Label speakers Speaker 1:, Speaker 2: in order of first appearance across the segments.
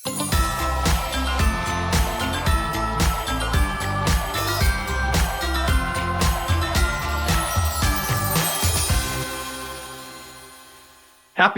Speaker 1: Happy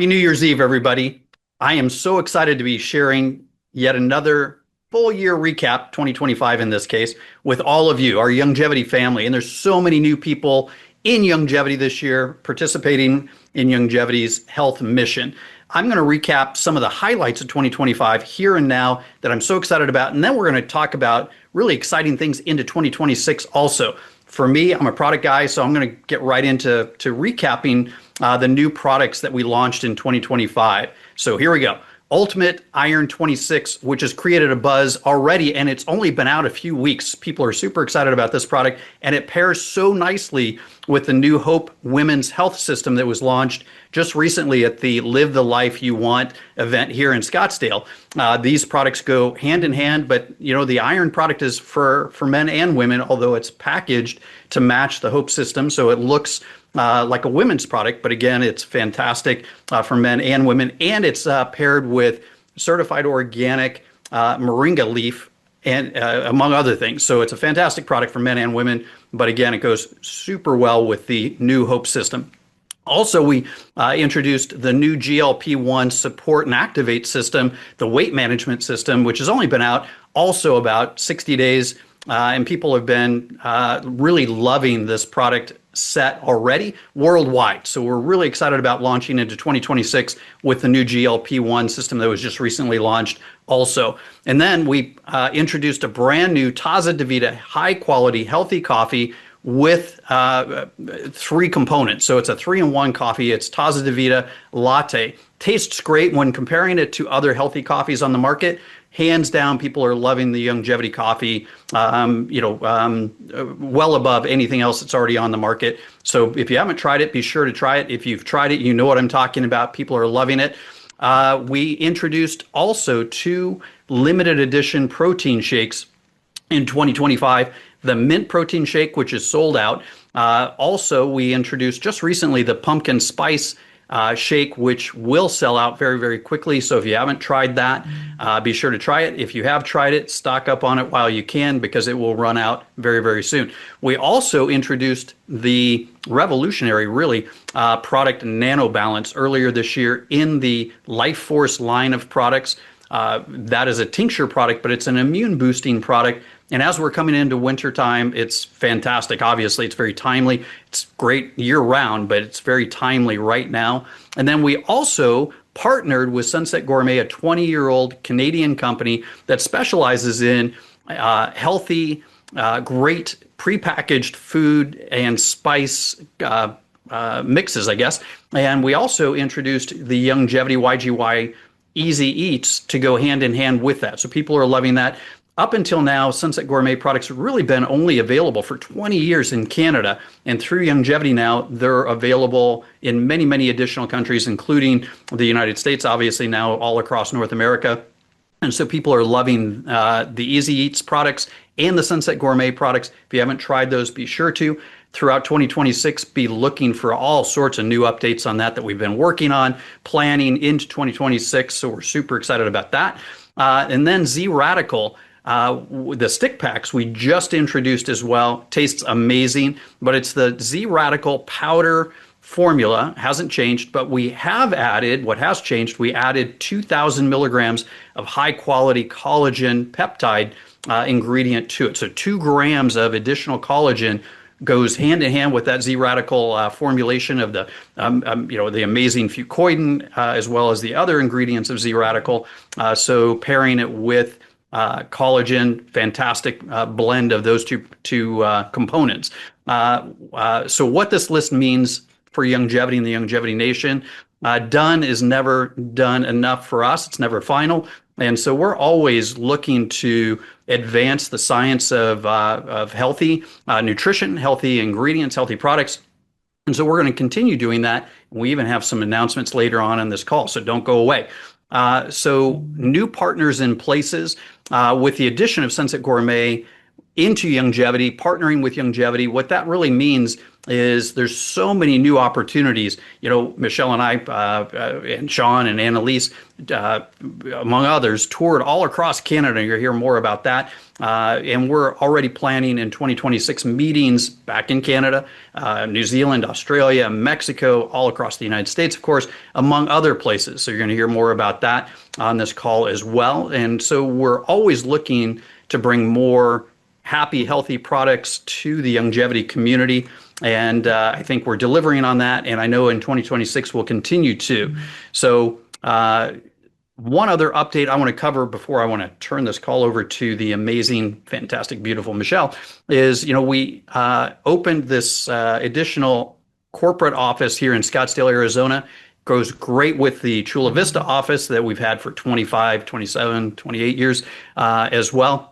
Speaker 1: New Year's Eve, everybody. I am so excited to be sharing yet another full year recap, 2025 in this case, with all of you, our Youngevity family. And there's so many new people in Youngevity this year participating in Youngevity's health mission. I'm going to recap some of the highlights of 2025 here and now that I'm so excited about. And then we're going to talk about really exciting things into 2026 also. For me, I'm a product guy, so I'm going to get right into recapping the new products that we launched in 2025. So here we go. Ultimate Iron 26, which has created a buzz already, and it's only been out a few weeks. People are super excited about this product, and it pairs so nicely with the new Hope Women's Health System that was launched just recently at the Live the Life You Want event here in Scottsdale. These products go hand in hand, but you know the iron product is for men and women, although it's packaged to match the Hope system, so it looks like a women's product, but again, it's fantastic for men and women, and it's paired with certified organic moringa leaf and among other things. So it's a fantastic product for men and women, but again, it goes super well with the new Hope system. Also, we introduced the new GLP-1 support and activate system, the weight management system, which has only been out also about 60 days, and people have been really loving this product set already worldwide. So we're really excited about launching into 2026 with the new GLP-1 system that was just recently launched also. And then we introduced a brand new Taza Davita high quality healthy coffee with 3 components. So it's a 3-in-1 coffee. It's Taza Davita latte. Tastes great when comparing it to other healthy coffees on the market. Hands down, people are loving the Youngevity coffee, well above anything else that's already on the market. So if you haven't tried it, be sure to try it. If you've tried it, you know what I'm talking about. People are loving it. We introduced also 2 limited edition protein shakes in 2025. The mint protein shake, which is sold out. Also, we introduced just recently the pumpkin spice shake, which will sell out very, very quickly. So if you haven't tried that, be sure to try it. If you have tried it, stock up on it while you can because it will run out very, very soon. We also introduced the revolutionary, really, product Nano Balance earlier this year in the Life Force line of products. That is a tincture product, but it's an immune boosting product. And as we're coming into wintertime, it's fantastic. Obviously, it's very timely. It's great year round, but it's very timely right now. And then we also partnered with Sunset Gourmet, a 20-year-old Canadian company that specializes in healthy, great prepackaged food and spice mixes, I guess. And we also introduced the Youngevity YGY Easy Eats to go hand in hand with that. So people are loving that. Up until now, Sunset Gourmet products have really been only available for 20 years in Canada. And through Youngevity now, they're available in many, many additional countries, including the United States, obviously now all across North America. And so people are loving the Easy Eats products and the Sunset Gourmet products. If you haven't tried those, be sure to. Throughout 2026, be looking for all sorts of new updates on that we've been working on, planning into 2026. So we're super excited about that. And then Z Radical. The stick packs we just introduced as well. Tastes amazing, but it's the Z Radical powder formula. Hasn't changed, but we have added, what has changed, we added 2,000 milligrams of high quality collagen peptide ingredient to it. So 2 grams of additional collagen goes hand in hand with that Z Radical formulation of the amazing fucoidan as well as the other ingredients of Z Radical. So pairing it with collagen, fantastic blend of those two components. So what this list means for Youngevity and the Youngevity Nation, done is never done enough for us. It's never final. And so we're always looking to advance the science of healthy nutrition, healthy ingredients, healthy products. And so we're going to continue doing that. We even have some announcements later on in this call, so don't go away. So new partners in places with the addition of Sunset Gourmet into Youngevity, partnering with Youngevity. What that really means is there's so many new opportunities. Michelle and I, and Sean and Annalise, among others, toured all across Canada. You'll hear more about that. And we're already planning in 2026 meetings back in Canada, New Zealand, Australia, Mexico, all across the United States, of course, among other places. So you're going to hear more about that on this call as well. And so we're always looking to bring more happy, healthy products to the longevity community. And I think we're delivering on that. And I know in 2026 we'll continue to. So one other update I want to cover before I want to turn this call over to the amazing, fantastic, beautiful Michelle is, we opened this additional corporate office here in Scottsdale, Arizona. Goes great with the Chula Vista office that we've had for 25, 27, 28 years as well.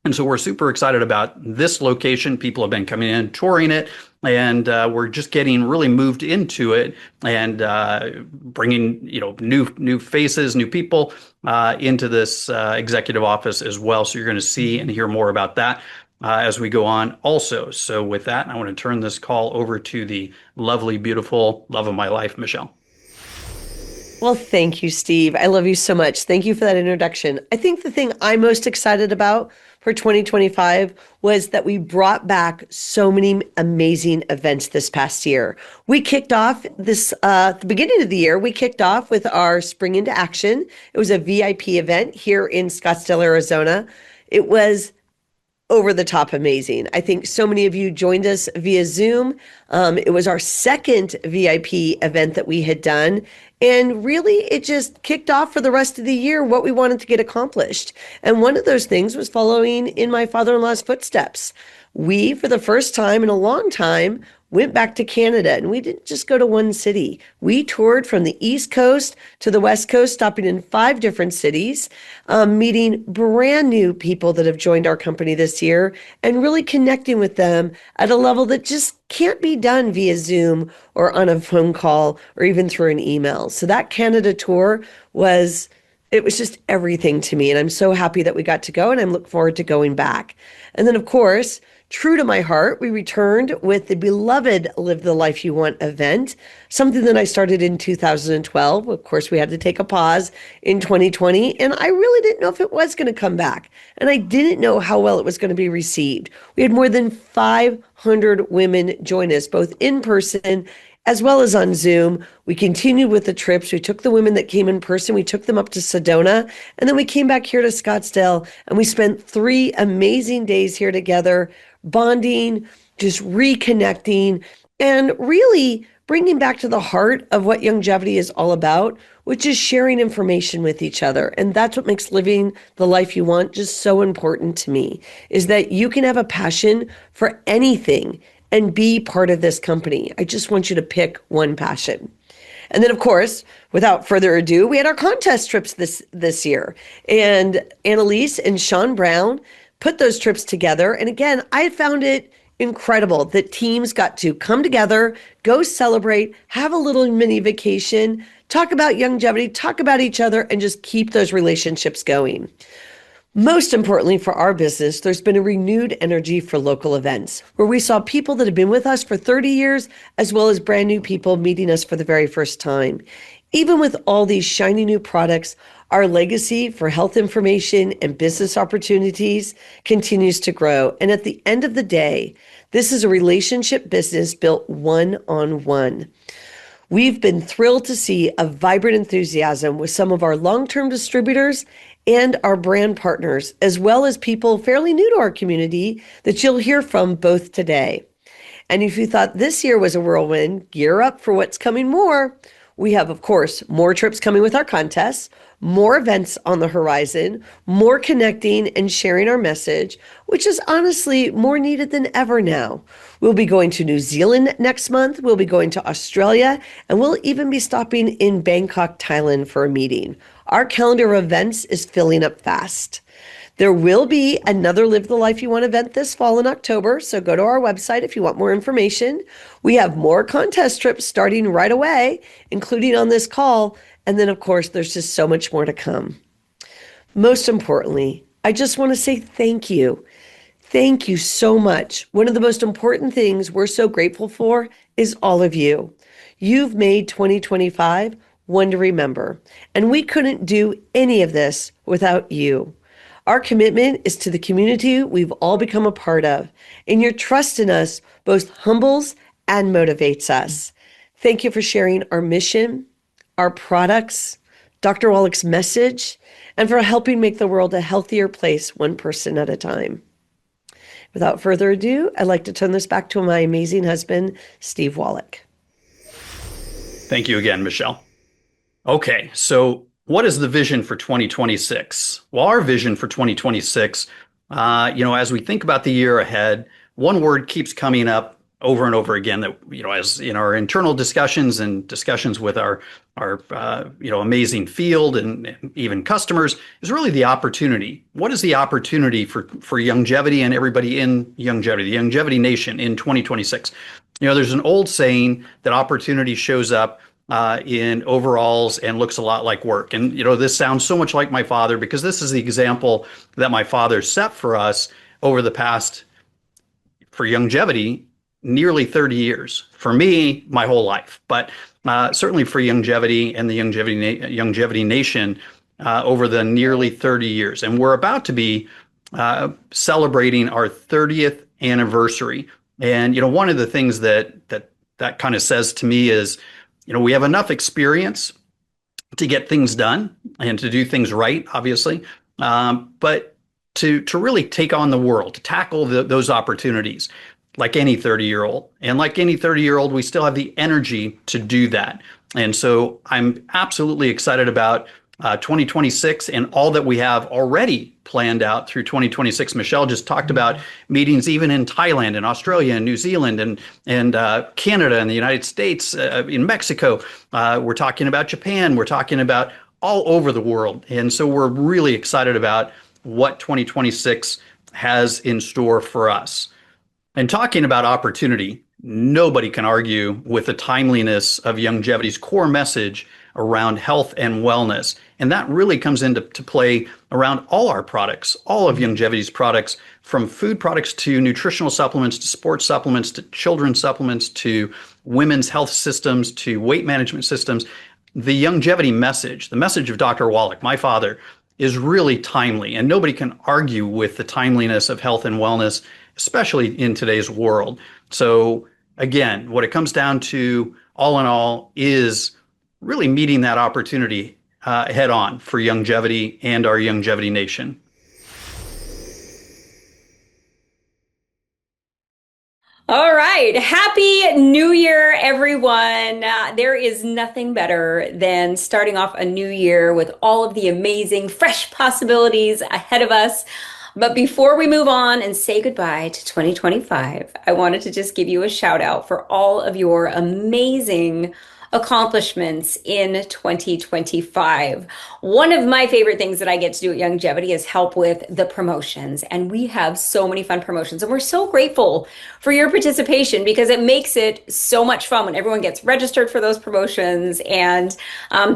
Speaker 1: And so we're super excited about this location. People have been coming in, touring it, and we're just getting really moved into it and bringing new faces, new people into this executive office as well. So you're going to see and hear more about that as we go on also. So with that, I want to turn this call over to the lovely, beautiful love of my life, Michelle.
Speaker 2: Well, thank you, Steve. I love you so much. Thank you for that introduction. I think the thing I'm most excited about for 2025 was that we brought back so many amazing events this past year. We kicked off this, at the beginning of the year, we kicked off with our Spring into Action. It was a VIP event here in Scottsdale, Arizona. It was over the top amazing. I think so many of you joined us via Zoom. It was our second VIP event that we had done. And really, it just kicked off for the rest of the year what we wanted to get accomplished. And one of those things was following in my father-in-law's footsteps. We, for the first time in a long time, went back to Canada, and we didn't just go to one city. We toured from the East Coast to the West Coast, stopping in 5 different cities, meeting brand new people that have joined our company this year, and really connecting with them at a level that just can't be done via Zoom or on a phone call or even through an email. So that Canada tour was just everything to me. And I'm so happy that we got to go, and I'm looking forward to going back. And then, of course, true to my heart, we returned with the beloved Live the Life You Want event, something that I started in 2012. Of course, we had to take a pause in 2020, and I really didn't know if it was going to come back. And I didn't know how well it was going to be received. We had more than 500 women join us, both in person as well as on Zoom. We continued with the trips. We took the women that came in person, we took them up to Sedona, and then we came back here to Scottsdale, and we spent 3 amazing days here together, bonding, just reconnecting, and really bringing back to the heart of what longevity is all about, which is sharing information with each other. And that's what makes living the life you want just so important to me, is that you can have a passion for anything and be part of this company. I just want you to pick one passion. And then, of course, without further ado, we had our contest trips this year. And Annalise and Sean Brown put those trips together. And again, I found it incredible that teams got to come together, go celebrate, have a little mini vacation, talk about longevity, talk about each other, and just keep those relationships going. Most importantly for our business, there's been a renewed energy for local events where we saw people that have been with us for 30 years, as well as brand new people meeting us for the very first time. Even with all these shiny new products, our legacy for health information and business opportunities continues to grow. And at the end of the day, this is a relationship business built one-on-one. We've been thrilled to see a vibrant enthusiasm with some of our long-term distributors and our brand partners, as well as people fairly new to our community that you'll hear from both today. And if you thought this year was a whirlwind, gear up for what's coming more. We have, of course, more trips coming with our contests, more events on the horizon, more connecting and sharing our message, which is honestly more needed than ever now. We'll be going to New Zealand next month. We'll be going to Australia, and we'll even be stopping in Bangkok, Thailand for a meeting. Our calendar of events is filling up fast. There will be another Live the Life You Want event this fall in October, so go to our website if you want more information. We have more contest trips starting right away, including on this call, and then, of course, there's just so much more to come. Most importantly, I just want to say thank you. Thank you so much. One of the most important things we're so grateful for is all of you. You've made 2025 one to remember, and we couldn't do any of this without you. Our commitment is to the community we've all become a part of, and your trust in us both humbles and motivates us. Thank you for sharing our mission, our products, Dr. Wallach's message, and for helping make the world a healthier place one person at a time. Without further ado, I'd like to turn this back to my amazing husband, Steve Wallach.
Speaker 1: Thank you again, Michelle. Okay, so what is the vision for 2026? Well, our vision for 2026, as we think about the year ahead, one word keeps coming up over and over again that, as in our internal discussions and discussions with our amazing field and even customers, is really the opportunity. What is the opportunity for Youngevity and everybody in Youngevity, the Youngevity Nation in 2026? There's an old saying that opportunity shows up in overalls and looks a lot like work. And, this sounds so much like my father because this is the example that my father set for us over the past, for Youngevity, nearly 30 years. For me, my whole life, but certainly for Youngevity and the Youngevity Nation over the nearly 30 years. And we're about to be celebrating our 30th anniversary. And, one of the things that kind of says to me is, we have enough experience to get things done and to do things right, obviously, but to really take on the world, to tackle those opportunities like any 30-year-old. And like any 30-year-old, we still have the energy to do that. And so I'm absolutely excited about 2026 and all that we have already planned out through 2026. Michelle just talked about meetings even in Thailand and Australia and New Zealand and Canada and the United States, in Mexico. We're talking about Japan. We're talking about all over the world. And so we're really excited about what 2026 has in store for us. And talking about opportunity, nobody can argue with the timeliness of Youngevity's core message around health and wellness. And that really comes into play around all our products, all of Youngevity's products, from food products to nutritional supplements, to sports supplements, to children's supplements, to women's health systems, to weight management systems. The Youngevity message, the message of Dr. Wallach, my father, is really timely. And nobody can argue with the timeliness of health and wellness, especially in today's world. So again, what it comes down to, all in all, is really meeting that opportunity head on for Youngevity and our Youngevity Nation.
Speaker 3: All right. Happy New Year, everyone. There is nothing better than starting off a new year with all of the amazing, fresh possibilities ahead of us. But before we move on and say goodbye to 2025, I wanted to just give you a shout out for all of your amazing accomplishments in 2025. One of my favorite things that I get to do at Youngevity is help with the promotions. And we have so many fun promotions. And we're so grateful for your participation because it makes it so much fun when everyone gets registered for those promotions and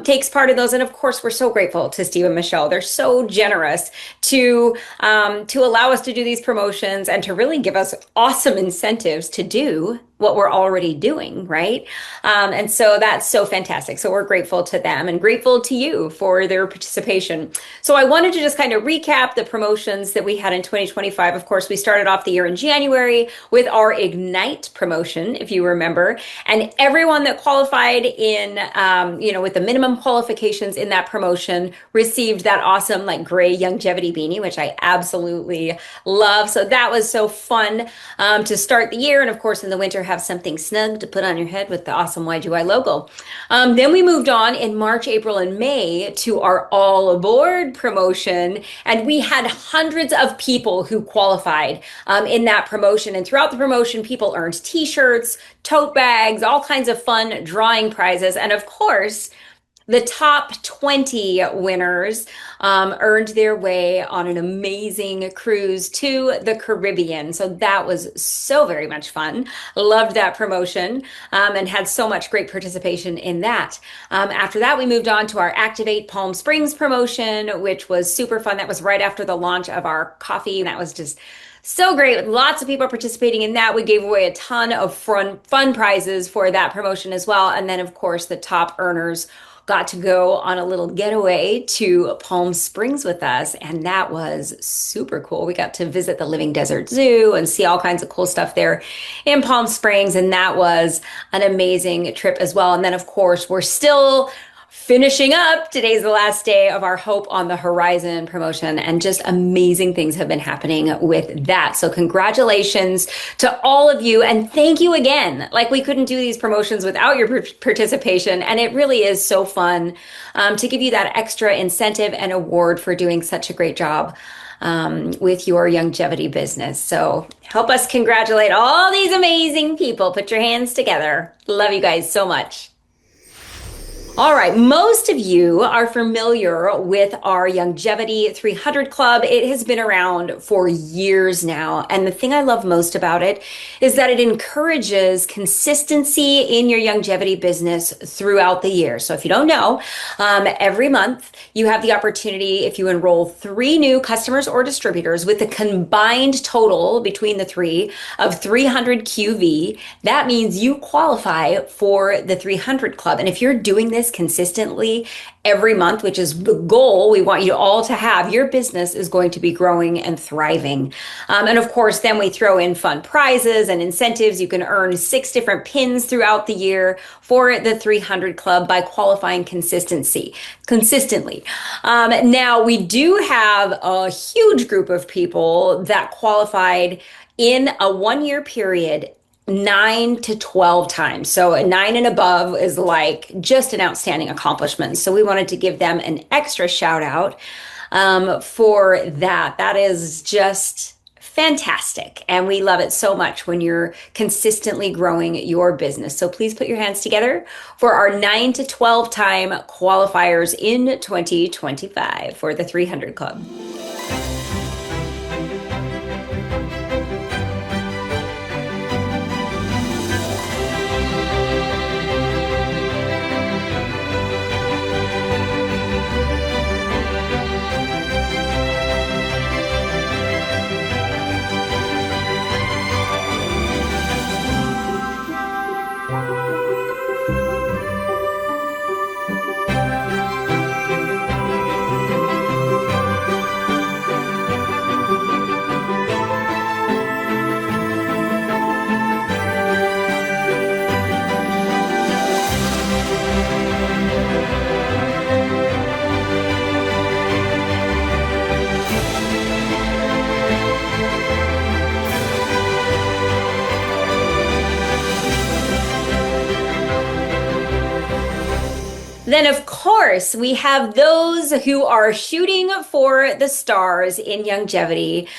Speaker 3: takes part in those. And of course, we're so grateful to Steve and Michelle. They're so generous to allow us to do these promotions and to really give us awesome incentives to do what we're already doing, right? And so that's so fantastic. So we're grateful to them and grateful to you for their participation. So I wanted to just kind of recap the promotions that we had in 2025. Of course, we started off the year in January with our Ignite promotion, if you remember, and everyone that qualified in, with the minimum qualifications in that promotion received that awesome like gray Youngevity beanie, which I absolutely love. So that was so fun to start the year. And of course, in the winter, have something snug to put on your head with the awesome YGY logo. Then we moved on in March, April, and May to our All Aboard promotion. And we had hundreds of people who qualified in that promotion. And throughout the promotion, people earned t-shirts, tote bags, all kinds of fun drawing prizes. And of course, the top 20 winners earned their way on an amazing cruise to the Caribbean. So that was so very much fun. Loved that promotion and had so much great participation in that. After that, we moved on to our Activate Palm Springs promotion, which was super fun. That was right after the launch of our coffee. That was just So great. Lots of people participating in that. We gave away a ton of fun prizes for that promotion as well. And then, of course, the top earners got to go on a little getaway to Palm Springs with us. And that was super cool. We got to visit the Living Desert Zoo and see all kinds of cool stuff there in Palm Springs. And that was an amazing trip as well. And then, of course, we're still finishing up. Today's the last day of our Hope on the Horizon promotion, and just amazing things have been happening with that. So congratulations to all of you, and thank you again. Like, we couldn't do these promotions without your participation, and it really is so fun to give you that extra incentive and award for doing such a great job with your longevity business. So help us congratulate all these amazing people. Put your hands together. Love you guys so much. All right, most of you are familiar with our Longevity 300 Club. It has been around for years now. And the thing I love most about it is that it encourages consistency in your longevity business throughout the year. So if you don't know, every month you have the opportunity, if you enroll 3 new customers or distributors with a combined total between the 3 of 300 QV, that means you qualify for the 300 Club. And if you're doing this consistently every month, which is the goal we want you all to have, your business is going to be growing and thriving. And of course, then we throw in fun prizes and incentives. You can earn 6 different pins throughout the year for the 300 Club by qualifying consistently. Now, we do have a huge group of people that qualified in a 1-year period 9 to 12 times. So 9 and above is like just an outstanding accomplishment. So we wanted to give them an extra shout out for that. That is just fantastic. And we love it so much when you're consistently growing your business. So please put your hands together for our 9 to 12 time qualifiers in 2025 for the 300 Club. Then, of course, we have those who are shooting for the stars in longevity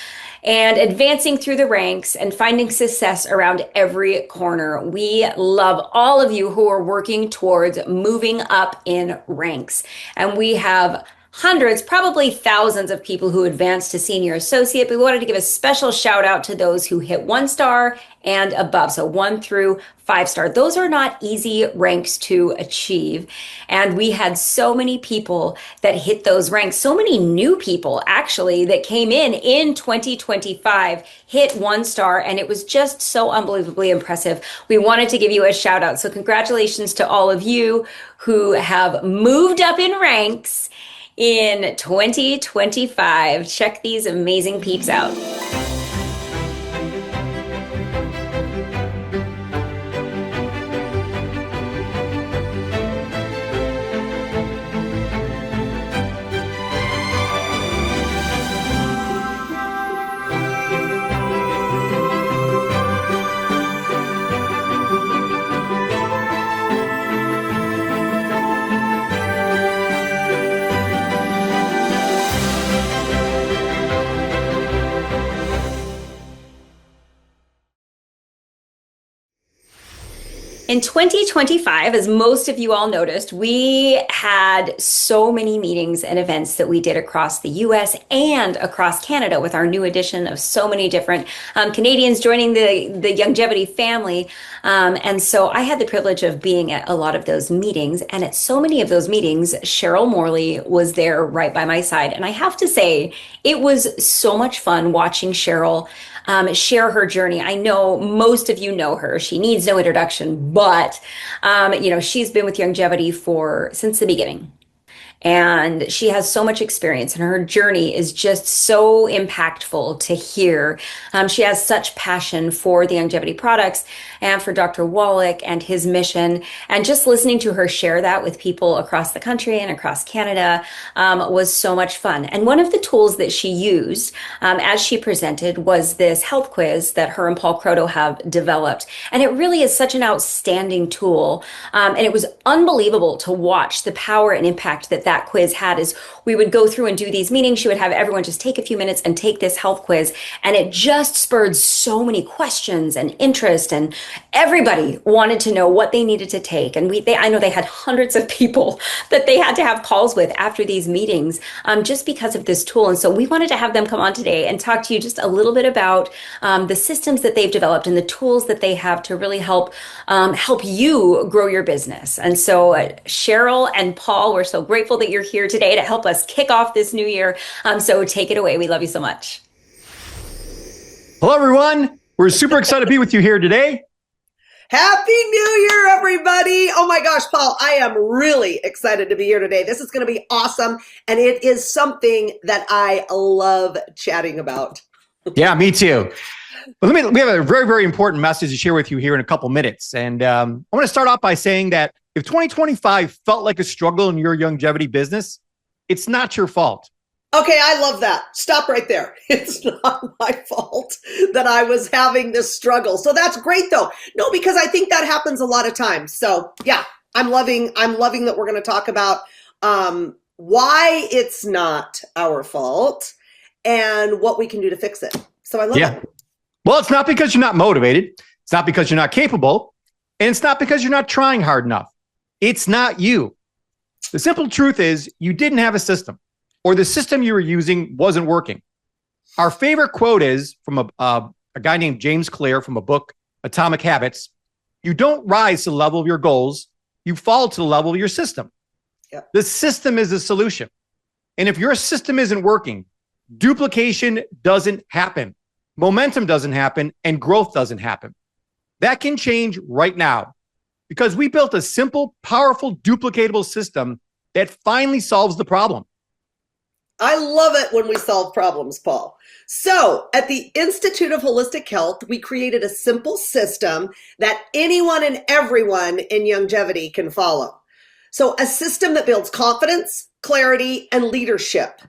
Speaker 3: and advancing through the ranks and finding success around every corner. We love all of you who are working towards moving up in ranks. And we have hundreds, probably thousands of people who advanced to senior associate, but we wanted to give a special shout out to those who hit 1 star and above. So 1 through 5 star. Those are not easy ranks to achieve. And we had so many people that hit those ranks, so many new people actually that came in 2025, hit 1 star, and it was just so unbelievably impressive. We wanted to give you a shout out. So congratulations to all of you who have moved up in ranks in 2025. Check these amazing peeps out. In 2025, as most of you all noticed, we had so many meetings and events that we did across the US and across Canada with our new addition of so many different Canadians joining the longevity family. And so I had the privilege of being at a lot of those meetings. And at so many of those meetings, Cheryl Morley was there right by my side. And I have to say, it was so much fun watching Cheryl share her journey. I know most of you know her. She needs no introduction, but she's been with Longevity since the beginning. And she has so much experience, and her journey is just so impactful to hear. She has such passion for the longevity products and for Dr. Wallach and his mission. And just listening to her share that with people across the country and across Canada was so much fun. And one of the tools that she used as she presented was this health quiz that her and Paul Croto have developed. And it really is such an outstanding tool. And it was unbelievable to watch the power and impact that quiz had. As we would go through and do these meetings, she would have everyone just take a few minutes and take this health quiz, and it just spurred so many questions and interest, and everybody wanted to know what they needed to take. And I know they had hundreds of people that they had to have calls with after these meetings just because of this tool. And so we wanted to have them come on today and talk to you just a little bit about the systems that they've developed and the tools that they have to really help you grow your business. And so Cheryl and Paul, we're so grateful that you're here today to help us kick off this new year. So take it away. We love you so much.
Speaker 4: Hello, everyone. We're super excited to be with you here today.
Speaker 5: Happy New Year, everybody. Oh my gosh, Paul, I am really excited to be here today. This is going to be awesome. And it is something that I love chatting about.
Speaker 4: Yeah, me too. But we have a very, very important message to share with you here in a couple minutes. And I want to start off by saying that if 2025 felt like a struggle in your longevity business, it's not your fault.
Speaker 5: Okay, I love that. Stop right there. It's not my fault that I was having this struggle. So that's great though. No, because I think that happens a lot of times. So yeah, I'm loving that we're going to talk about why it's not our fault and what we can do to fix it. So I love it.
Speaker 4: Well, it's not because you're not motivated. It's not because you're not capable. And it's not because you're not trying hard enough. It's not you. The simple truth is you didn't have a system, or the system you were using wasn't working. Our favorite quote is from a guy named James Clear from a book, Atomic Habits. You don't rise to the level of your goals. You fall to the level of your system. Yep. The system is the solution. And if your system isn't working, duplication doesn't happen. Momentum doesn't happen, and growth doesn't happen. That can change right now because we built a simple, powerful, duplicatable system that finally solves the problem.
Speaker 5: I love it when we solve problems, Paul. So at the Institute of Holistic Health, we created a simple system that anyone and everyone in longevity can follow. So a system that builds confidence, clarity, and leadership.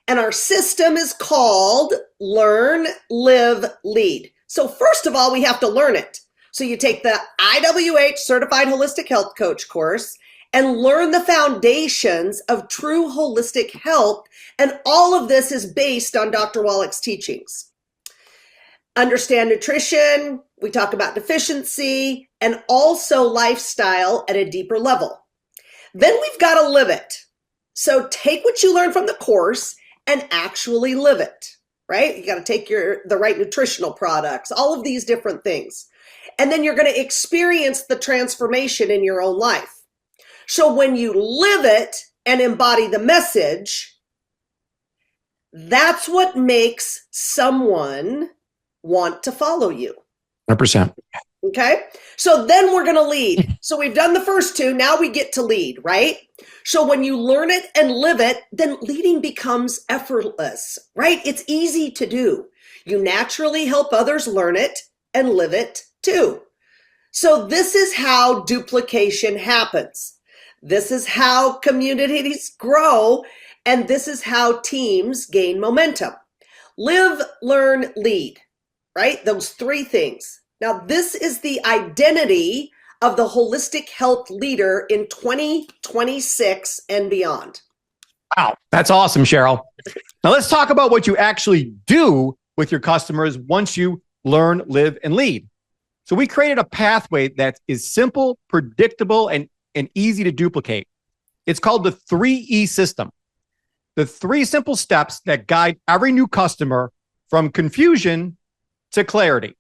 Speaker 5: And our system is called Learn, Live, Lead. So first of all, we have to learn it. So you take the IWH Certified Holistic Health Coach course and learn the foundations of true holistic health. And all of this is based on Dr. Wallach's teachings. Understand nutrition, we talk about deficiency, and also lifestyle at a deeper level. Then we've got to live it. So take what you learn from the course and actually live it, right? You got to take the right nutritional products, all of these different things. And then you're going to experience the transformation in your own life. So when you live it and embody the message, that's what makes someone want to follow you.
Speaker 4: 100%.
Speaker 5: Okay. So then we're going to lead. So we've done the first two. Now we get to lead, right? So when you learn it and live it, then leading becomes effortless, right? It's easy to do. You naturally help others learn it and live it too. So this is how duplication happens. This is how communities grow, and this is how teams gain momentum. Live, learn, lead, right? Those three things. Now, this is the identity of the holistic health leader in 2026 and beyond.
Speaker 4: Wow, that's awesome, Cheryl. Now let's talk about what you actually do with your customers once you learn, live, and lead. So we created a pathway that is simple, predictable, and easy to duplicate. It's called the 3E system. The 3 simple steps that guide every new customer from confusion to clarity,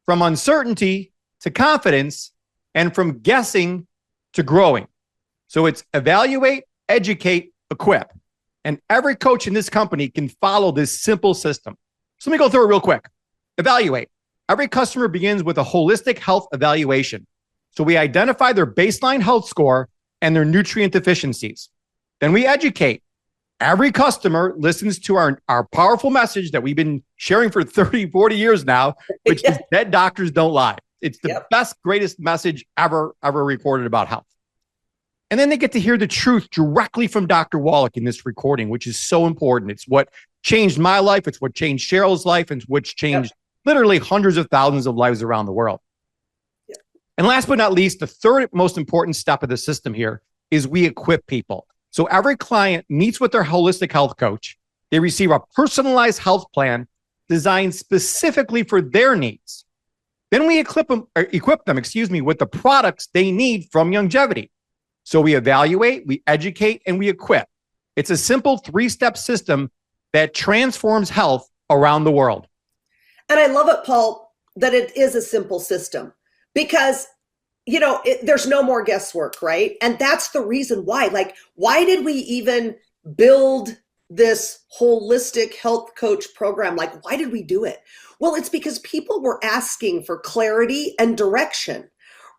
Speaker 4: from uncertainty to confidence, and from guessing to growing. So it's evaluate, educate, equip. And every coach in this company can follow this simple system. So let me go through it real quick. Evaluate. Every customer begins with a holistic health evaluation. So we identify their baseline health score and their nutrient deficiencies. Then we educate. Every customer listens to our powerful message that we've been sharing for 30, 40 years now, which is that doctors don't lie. It's the best, greatest message ever recorded about health. And then they get to hear the truth directly from Dr. Wallach in this recording, which is so important. It's what changed my life. It's what changed Cheryl's life, and which changed literally hundreds of thousands of lives around the world. And last but not least, the third most important step of the system here is we equip people. So every client meets with their holistic health coach. They receive a personalized health plan designed specifically for their needs. Then we equip them, with the products they need from Youngevity. So we evaluate, we educate, and we equip. It's a simple 3-step system that transforms health around the world.
Speaker 5: And I love it, Paul, that it is a simple system because, there's no more guesswork, right? And that's the reason why. Like, why did we even build this holistic health coach program? Like, why did we do it? Well, it's because people were asking for clarity and direction.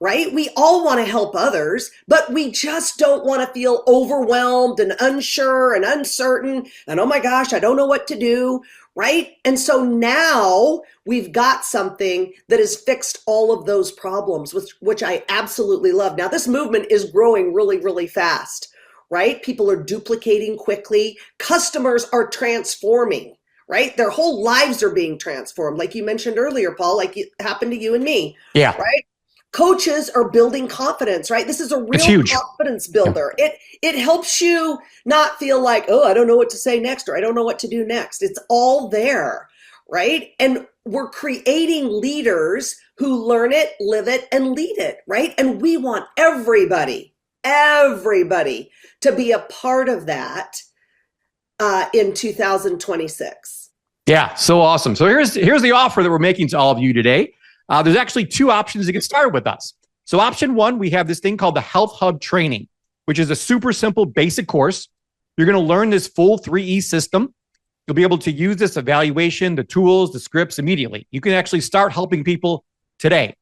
Speaker 5: Right? We all want to help others, but we just don't want to feel overwhelmed and unsure and uncertain. And oh my gosh, I don't know what to do. Right? And so now we've got something that has fixed all of those problems, which I absolutely love. Now, this movement is growing really, really fast. Right? People are duplicating quickly. Customers are transforming. Right? Their whole lives are being transformed. Like you mentioned earlier, Paul, like it happened to you and me.
Speaker 4: Yeah.
Speaker 5: Right? Coaches are building confidence, right? This is a real confidence builder. It helps you not feel like, oh, I don't know what to say next, or I don't know what to do next. It's all there, right? And we're creating leaders who learn it, live it, and lead it, right? And we want everybody to be a part of that in 2026.
Speaker 4: Yeah, so awesome. So here's the offer that we're making to all of you today. There's actually 2 options to get started with us. So option 1, we have this thing called the Health Hub Training, which is a super simple basic course. You're going to learn this full 3E system. You'll be able to use this evaluation, the tools, the scripts immediately. You can actually start helping people today.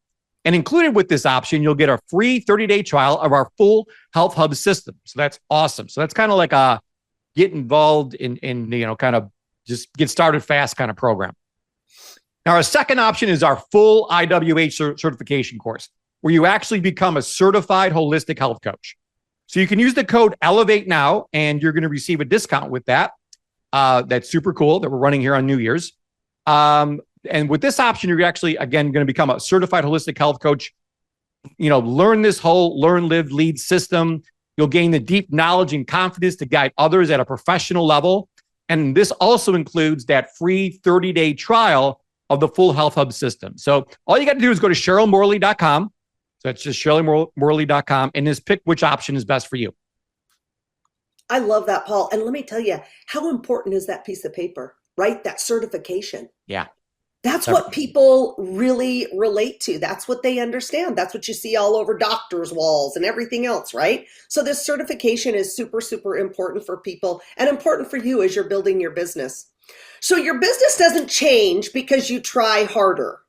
Speaker 4: And included with this option, you'll get a free 30-day trial of our full Health Hub system. So that's awesome. So that's kind of like a get involved in kind of just get started fast kind of program. Now, our second option is our full IWH certification course, where you actually become a certified holistic health coach. So you can use the code ELEVATE now, and you're going to receive a discount with that. That's super cool that we're running here on New Year's. And with this option, you're actually, again, going to become a certified holistic health coach. Learn this whole learn, live, lead system. You'll gain the deep knowledge and confidence to guide others at a professional level. And this also includes that free 30-day trial of the full Health Hub system. So all you got to do is go to CherylMorley.com. So it's just CherylMorley.com and just pick which option is best for you.
Speaker 5: I love that, Paul. And let me tell you, how important is that piece of paper, right? That certification.
Speaker 4: Yeah.
Speaker 5: That's what people really relate to. That's what they understand. That's what you see all over doctors' walls and everything else, right? So this certification is super, super important for people and important for you as you're building your business. So your business doesn't change because you try harder,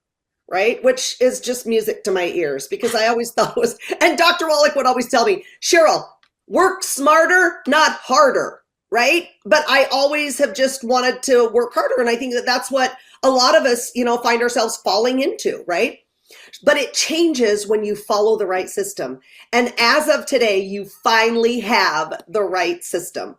Speaker 5: right? Which is just music to my ears because I always thought it was, and Dr. Wallach would always tell me, Cheryl, work smarter, not harder, right? But I always have just wanted to work harder. And I think that that's what a lot of us, find ourselves falling into, right? But it changes when you follow the right system. And as of today, you finally have the right system.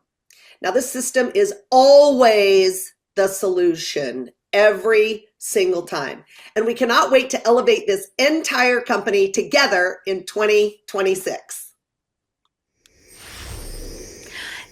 Speaker 5: Now, this system is always the solution every single time. And we cannot wait to elevate this entire company together in 2026.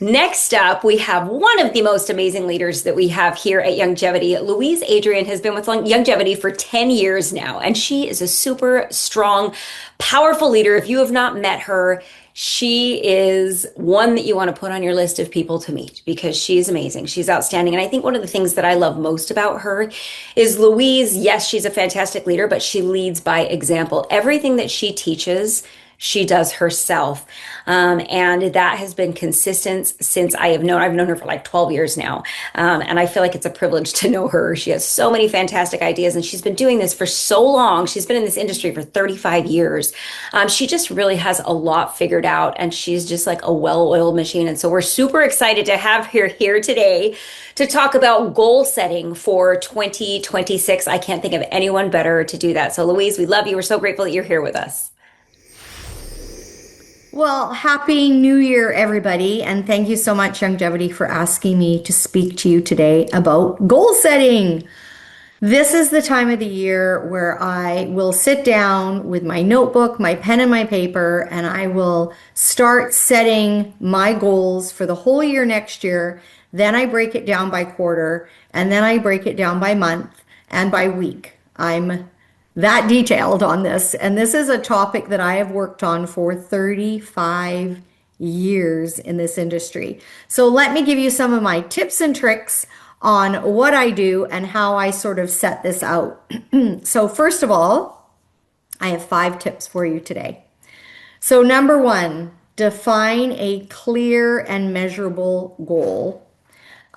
Speaker 3: Next up, we have one of the most amazing leaders that we have here at Youngevity. Louise Adrian has been with Youngevity for 10 years now, and she is a super strong, powerful leader. If you have not met her, she is one that you want to put on your list of people to meet because she's amazing. She's outstanding. And I think one of the things that I love most about her is Louise, yes, she's a fantastic leader, but she leads by example. Everything that she teaches, she does herself. And that has been consistent since I've known her for like 12 years now. And I feel like it's a privilege to know her. She has so many fantastic ideas, and she's been doing this for so long. She's been in this industry for 35 years. She just really has a lot figured out, and she's just like a well-oiled machine. And so we're super excited to have her here today to talk about goal setting for 2026. I can't think of anyone better to do that. So Louise, we love you. We're so grateful that you're here with us.
Speaker 6: Well, happy New Year, everybody. And thank you so much, Longevity, for asking me to speak to you today about goal setting. This is the time of the year where I will sit down with my notebook, my pen, and my paper, and I will start setting my goals for the whole year next year. Then I break it down by quarter, and then I break it down by month and by week. I'm that detailed on this. And this is a topic that I have worked on for 35 years in this industry. So let me give you some of my tips and tricks on what I do and how I sort of set this out. So first of all, I have 5 tips for you today. So number 1, define a clear and measurable goal.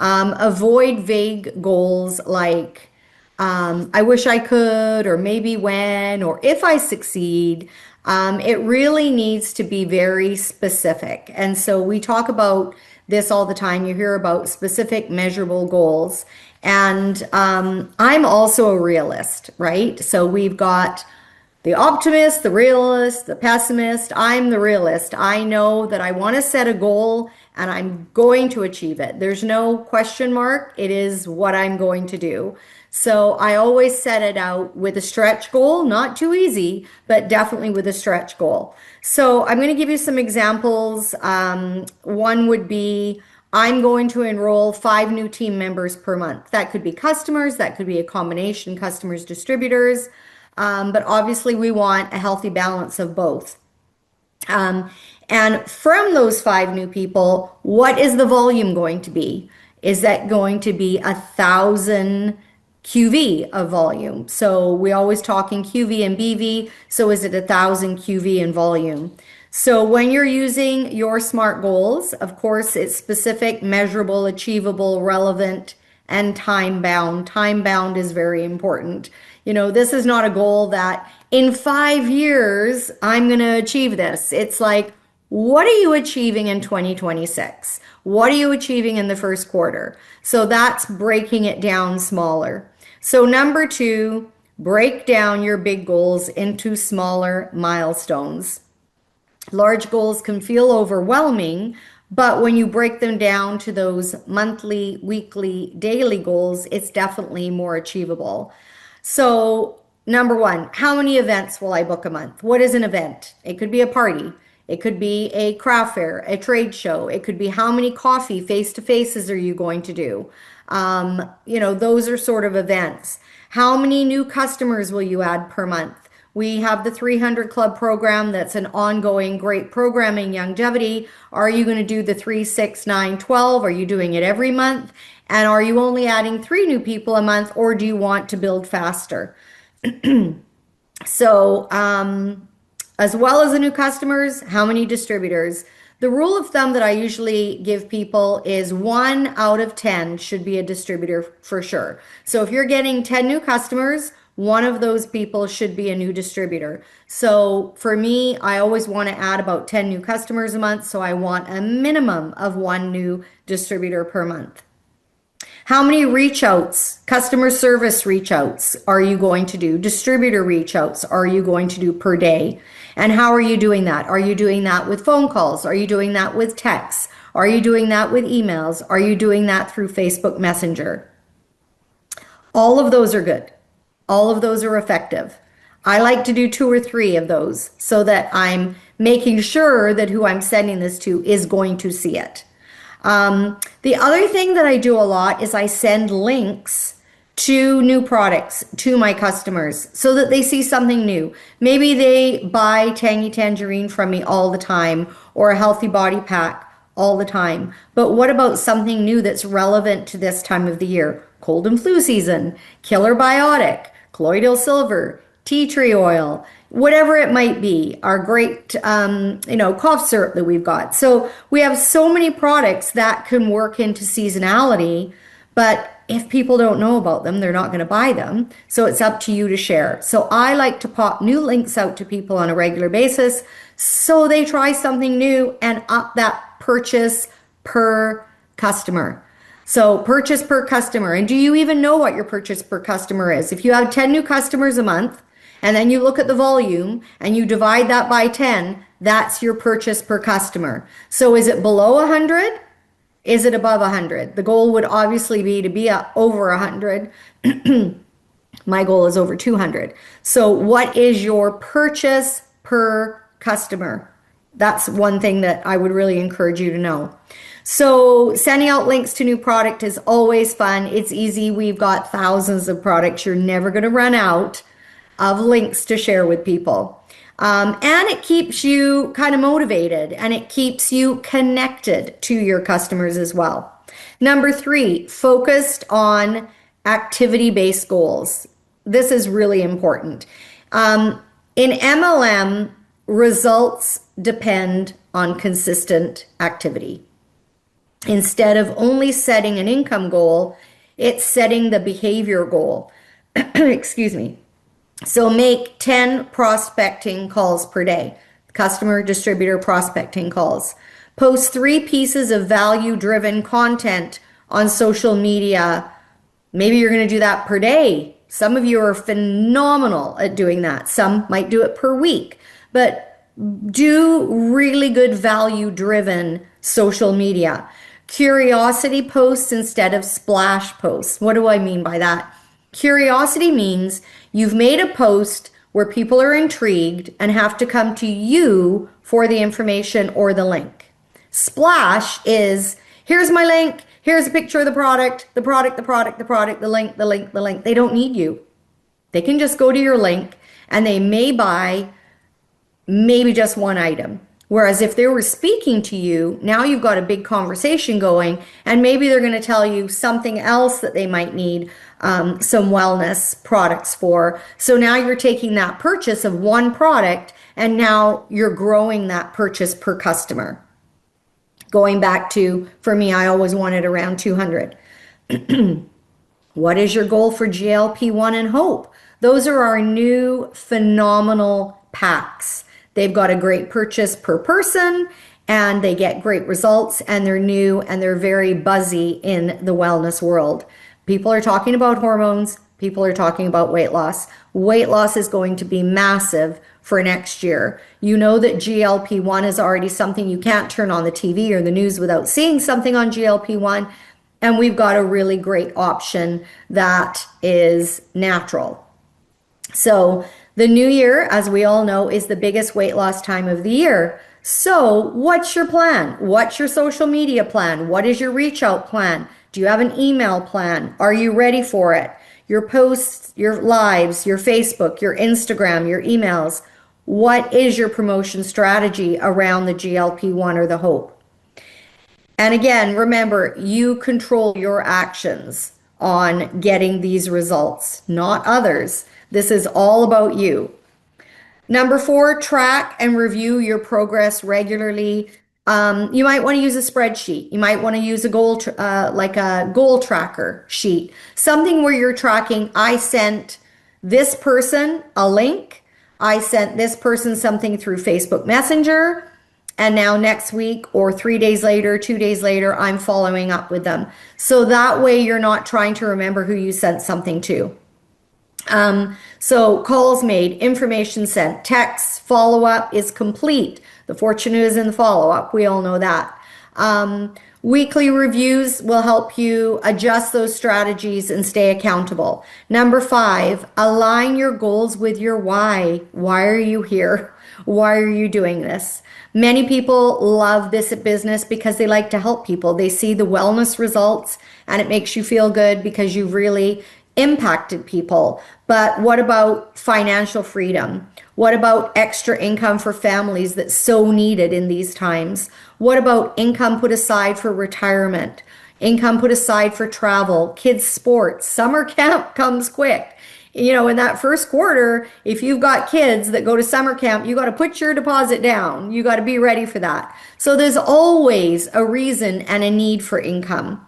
Speaker 6: Avoid vague goals like I wish I could, or maybe when, or if I succeed. It really needs to be very specific. And so we talk about this all the time. You hear about specific, measurable goals. And I'm also a realist, right? So we've got the optimist, the realist, the pessimist. I'm the realist. I know that I want to set a goal and I'm going to achieve it. There's no question mark. It is what I'm going to do. So I always set it out with a stretch goal, not too easy, but definitely with a stretch goal. So I'm going to give you some examples. One would be, I'm going to enroll 5 new team members per month. That could be customers, that could be a combination, customers, distributors. But obviously we want a healthy balance of both. And from those 5 new people, what is the volume going to be? Is that going to be 1,000 QV of volume? So we always talk in QV and BV. So is it 1,000 QV in volume? So when you're using your SMART goals, of course, it's specific, measurable, achievable, relevant, and time bound. Time bound is very important. You know, this is not a goal that in 5 years, I'm going to achieve this. It's like, what are you achieving in 2026? What are you achieving in the first quarter? So that's breaking it down smaller. So number 2, break down your big goals into smaller milestones. Large goals can feel overwhelming, but when you break them down to those monthly, weekly, daily goals, it's definitely more achievable. So number 1, how many events will I book a month? What is an event? It could be a party. It could be a craft fair, a trade show. It could be how many coffee face-to-faces are you going to do? Those are sort of events. How many new customers will you add per month? We have the 300 Club program. That's an ongoing great program in longevity. Are you going to do the 3, 6, 9, 12? Are you doing it every month? And are you only adding 3 new people a month, or do you want to build faster? So, as well as the new customers, how many distributors? The rule of thumb that I usually give people is 1 out of 10 should be a distributor for sure. So if you're getting 10 new customers, 1 of those people should be a new distributor. So for me, I always want to add about 10 new customers a month. So I want a minimum of 1 new distributor per month. How many reach outs, customer service reach outs are you going to do? Distributor reach outs are you going to do per day? And how are you doing that? Are you doing that with phone calls? Are you doing that with texts? Are you doing that with emails? Are you doing that through Facebook Messenger? All of those are good. All of those are effective. I like to do 2 or 3 of those so that I'm making sure that who I'm sending this to is going to see it. The other thing that I do a lot is I send links to new products to my customers so that they see something new. Maybe they buy Tangy Tangerine from me all the time, or a Healthy Body Pack all the time. But what about something new that's relevant to this time of the year? Cold and flu season, Killer Biotic, colloidal silver, tea tree oil, whatever it might be, our great, cough syrup that we've got. So we have so many products that can work into seasonality, but if people don't know about them, they're not going to buy them. So it's up to you to share. So I like to pop new links out to people on a regular basis so they try something new and up that purchase per customer. So purchase per customer. And do you even know what your purchase per customer is? If you have 10 new customers a month, and then you look at the volume and you divide that by 10, that's your purchase per customer. So is it below 100? Is it above 100? The goal would obviously be to be over 100. My goal is over 200. So what is your purchase per customer? That's one thing that I would really encourage you to know. So sending out links to new product is always fun. It's easy. We've got thousands of products. You're never going to run out of links to share with people. And it keeps you kind of motivated and it keeps you connected to your customers as well. Number 3, focused on activity-based goals. This is really important. In MLM, results depend on consistent activity. Instead of only setting an income goal, it's setting the behavior goal. Excuse me. So make 10 prospecting calls per day, customer, distributor, prospecting calls. Post 3 pieces of value-driven content on social media. Maybe you're going to do that per day. Some of you are phenomenal at doing that. Some might do it per week. But do really good value-driven social media. Curiosity posts instead of splash posts. What do I mean by that? Curiosity means you've made a post where people are intrigued and have to come to you for the information or the link. Splash is, here's my link, here's a picture of the product, the link. They don't need you. They can just go to your link and they may buy maybe just one item. Whereas if they were speaking to you, now you've got a big conversation going and maybe they're going to tell you something else that they might need some wellness products for. So now you're taking that purchase of one product and now you're growing that purchase per customer. Going back to, for me, I always wanted around 200. What is your goal for GLP-1 and Hope? Those are our new phenomenal packs. They've got a great purchase per person and they get great results and they're new and they're very buzzy in the wellness world. People are talking about hormones. People are talking about weight loss. Weight loss is going to be massive for next year. You know that GLP-1 is already something you can't turn on the TV or the news without seeing something on GLP-1. And we've got a really great option that is natural. So the new year, as we all know, is the biggest weight loss time of the year. So what's your plan? What's your social media plan? What is your reach out plan? Do you have an email plan? Are you ready for it? Your posts, your lives, your Facebook, your Instagram, your emails. What is your promotion strategy around the GLP-1 or the Hope? And again, remember, you control your actions on getting these results, not others. This is all about you. Number 4, track and review your progress regularly. You might want to use a spreadsheet. You might want to use a goal, like a goal tracker sheet, something where you're tracking. I sent this person a link. I sent this person something through Facebook Messenger. And now next week or 3 days later, 2 days later, I'm following up with them. So that way you're not trying to remember who you sent something to. So calls made, information sent, texts, follow-up is complete. The fortune is in the follow-up. We all know that. Weekly reviews will help you adjust those strategies and stay accountable. Number 5, align your goals with your why. Why are you here? Why are you doing this? Many people love this business because they like to help people. They see the wellness results and it makes you feel good because you've really impacted people. But what about financial freedom? What about extra income for families that's so needed in these times? What about income put aside for retirement? Income put aside for travel, kids' sports, summer camp comes quick. In that first quarter, if you've got kids that go to summer camp, you got to put your deposit down. You got to be ready for that. So there's always a reason and a need for income.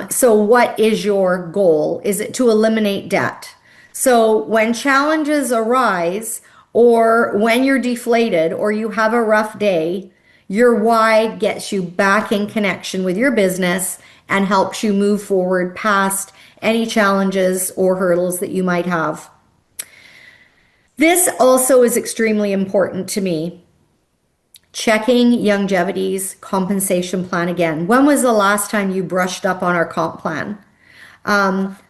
Speaker 6: So what is your goal? Is it to eliminate debt? So when challenges arise, or when you're deflated, or you have a rough day, your why gets you back in connection with your business and helps you move forward past any challenges or hurdles that you might have. This also is extremely important to me. Checking Youngevity's compensation plan again. When was the last time you brushed up on our comp plan?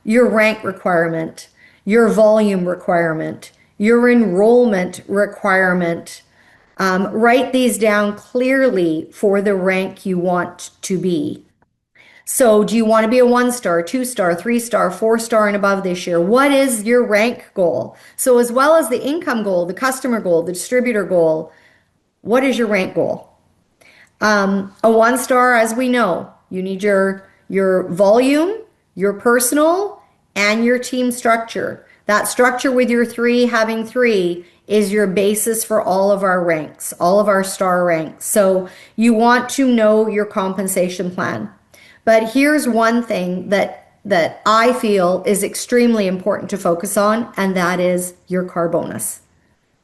Speaker 6: Your rank requirement, your volume requirement, your enrollment requirement. Write these down clearly for the rank you want to be. So do you want to be a 1-star, 2-star, 3-star, 4-star and above this year? What is your rank goal? So as well as the income goal, the customer goal, the distributor goal, what is your rank goal? A 1-star, as we know, you need your volume, your personal, and your team structure. That structure with your 3, having 3, is your basis for all of our ranks, all of our star ranks. So you want to know your compensation plan. But here's one thing that I feel is extremely important to focus on, and that is your car bonus.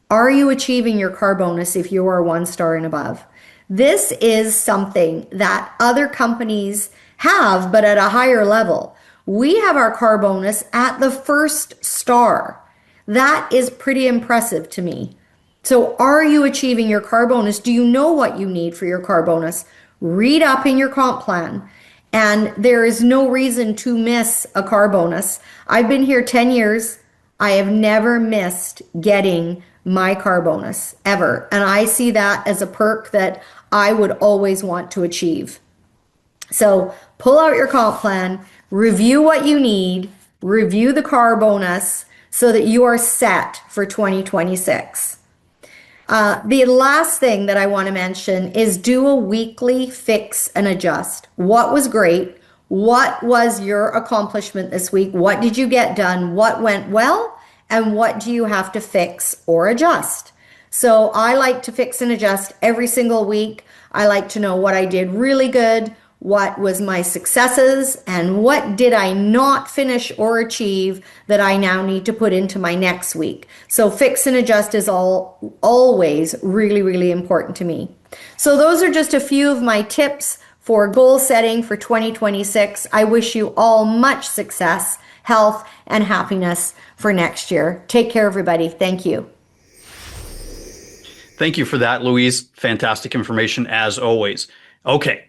Speaker 6: Are you achieving your car bonus if you are 1-star and above? This is something that other companies have, but at a higher level. We have our car bonus at the 1st star. That is pretty impressive to me. So are you achieving your car bonus? Do you know what you need for your car bonus? Read up in your comp plan. And there is no reason to miss a car bonus. I've been here 10 years. I have never missed getting my car bonus ever. And I see that as a perk that I would always want to achieve. So pull out your comp plan, review what you need, review the car bonus so that you are set for 2026. The last thing that I want to mention is do a weekly fix and adjust. What was great? What was your accomplishment this week? What did you get done? What went well? And what do you have to fix or adjust? So I like to fix and adjust every single week. I like to know what I did really good, what was my successes, and what did I not finish or achieve that I now need to put into my next week. So fix and adjust is always really, really important to me. So those are just a few of my tips for goal setting for 2026. I wish you all much success, health, and happiness for next year. Take care, everybody. Thank you.
Speaker 1: Thank you for that, Louise. Fantastic information as always. Okay.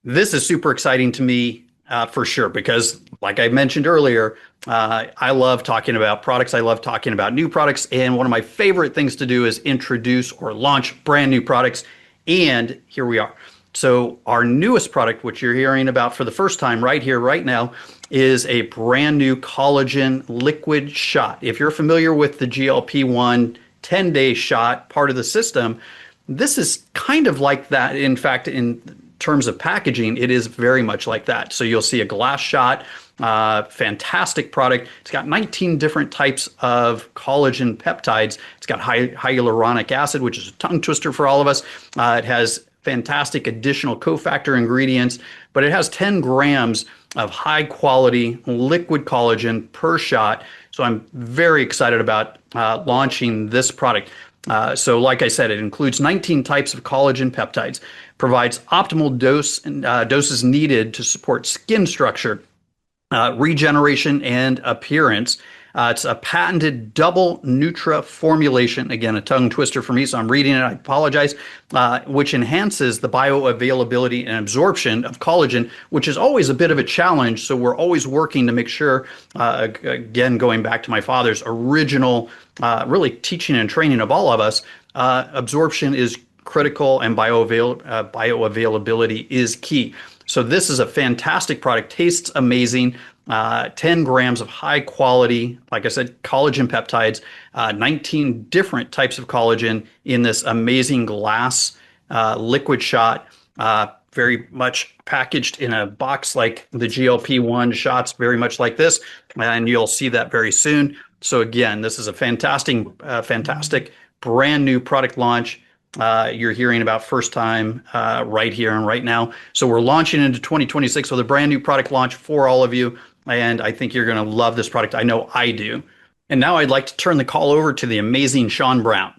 Speaker 1: This is super exciting to me for sure, because like I mentioned earlier, I love talking about products. I love talking about new products. And one of my favorite things to do is introduce or launch brand new products. And here we are. So our newest product, which you're hearing about for the first time right here, right now, is a brand new collagen liquid shot. If you're familiar with the GLP-1 10-day shot part of the system, this is kind of like that. In fact, in terms of packaging, it is very much like that. So you'll see a glass shot, fantastic product. It's got 19 different types of collagen peptides. It's got hyaluronic acid, which is a tongue twister for all of us. It has fantastic additional cofactor ingredients, but it has 10 grams of high quality liquid collagen per shot. So I'm very excited about launching this product. So like I said, it includes 19 types of collagen peptides, provides optimal doses needed to support skin structure, regeneration, and appearance. It's a patented double Nutra formulation. Again, a tongue twister for me, so I'm reading it. I apologize. Which enhances the bioavailability and absorption of collagen, which is always a bit of a challenge. So we're always working to make sure, again, going back to my father's original really teaching and training of all of us, absorption is critical and bioavailability is key. So this is a fantastic product, tastes amazing. 10 grams of high quality, like I said, collagen peptides, 19 different types of collagen in this amazing glass liquid shot, very much packaged in a box like the GLP-1 shots, very much like this. And you'll see that very soon. So again, this is a fantastic brand new product launch. You're hearing about first time right here and right now. So we're launching into 2026 with a brand new product launch for all of you. And I think you're going to love this product. I know I do. And now I'd like to turn the call over to the amazing Sean Brown.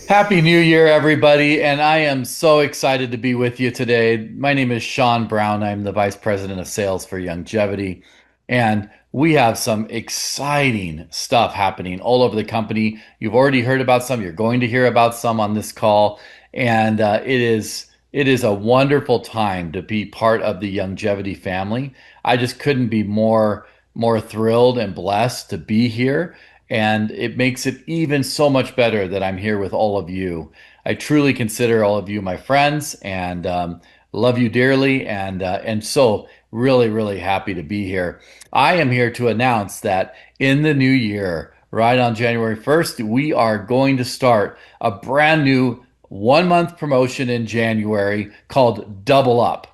Speaker 7: Happy New Year, everybody. And I am so excited to be with you today. My name is Sean Brown. I'm the Vice President of Sales for Youngevity. And we have some exciting stuff happening all over the company. You've already heard about some. You're going to hear about some on this call. And it is a wonderful time to be part of the Youngevity family. I just couldn't be more thrilled and blessed to be here. And it makes it even so much better that I'm here with all of you. I truly consider all of you my friends and love you dearly, and so really happy to be here. I am here to announce that in the new year, right on January 1st, we are going to start a brand new 1-month promotion in January called Double Up.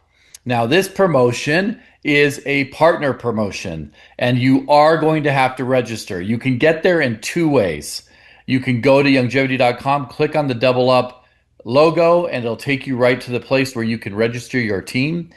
Speaker 7: Now, this promotion is a partner promotion, and you are going to have to register. You can get there in 2 ways. You can go to youngevity.com, click on the Double Up logo, and it'll take you right to the place where you can register your team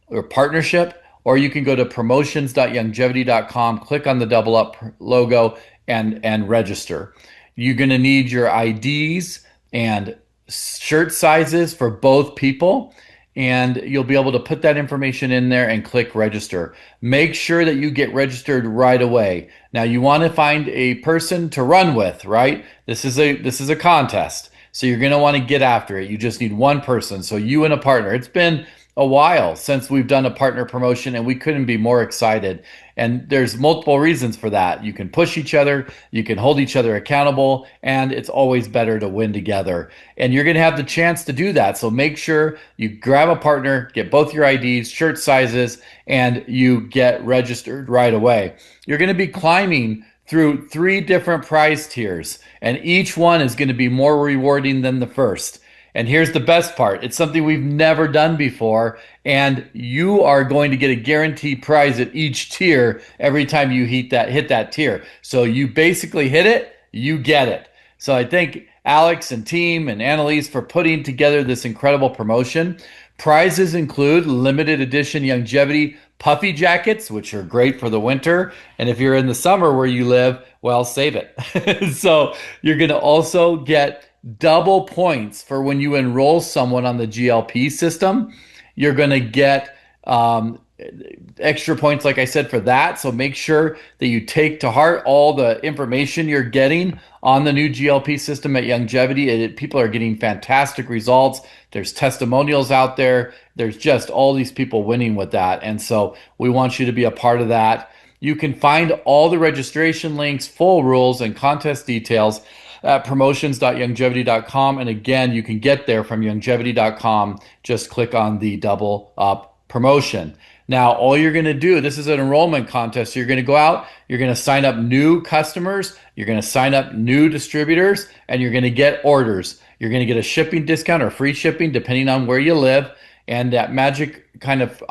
Speaker 7: or partnership, or you can go to promotions.youngevity.com, click on the Double Up logo, and register. You're going to need your IDs and shirt sizes for both people, and you'll be able to put that information in there and click register. Make sure that you get registered right away. Now, you want to find a person to run with, right? This is a contest, so you're going to want to get after it. You just need one person, so you and a partner. It's been a while since we've done a partner promotion, and we couldn't be more excited. And there's multiple reasons for that. You can push each other, you can hold each other accountable, and it's always better to win together. And you're going to have the chance to do that. So make sure you grab a partner, get both your IDs, shirt sizes, and you get registered right away. You're going to be climbing through 3 different prize tiers, and each one is going to be more rewarding than the first. And here's the best part. It's something we've never done before, and you are going to get a guaranteed prize at each tier every time you hit that tier. So you basically hit it, you get it. So I thank Alex and team and Annalise for putting together this incredible promotion. Prizes include limited edition Youngevity puffy jackets, which are great for the winter. And if you're in the summer where you live, well, save it. So you're going to also get double points for when you enroll someone on the GLP system. You're going to get extra points, like I said, for that. So make sure that you take to heart all the information you're getting on the new GLP system at Youngevity. People are getting fantastic results. There's testimonials out there. There's just all these people winning with that. And so we want you to be a part of that. You can find all the registration links, full rules, and contest details at promotions.youngevity.com. And again, you can get there from youngevity.com. Just click on the Double Up promotion. Now, all you're going to do, this is an enrollment contest. So you're going to go out, you're going to sign up new customers, you're going to sign up new distributors, and you're going to get orders. You're going to get a shipping discount or free shipping depending on where you live. And that magic kind of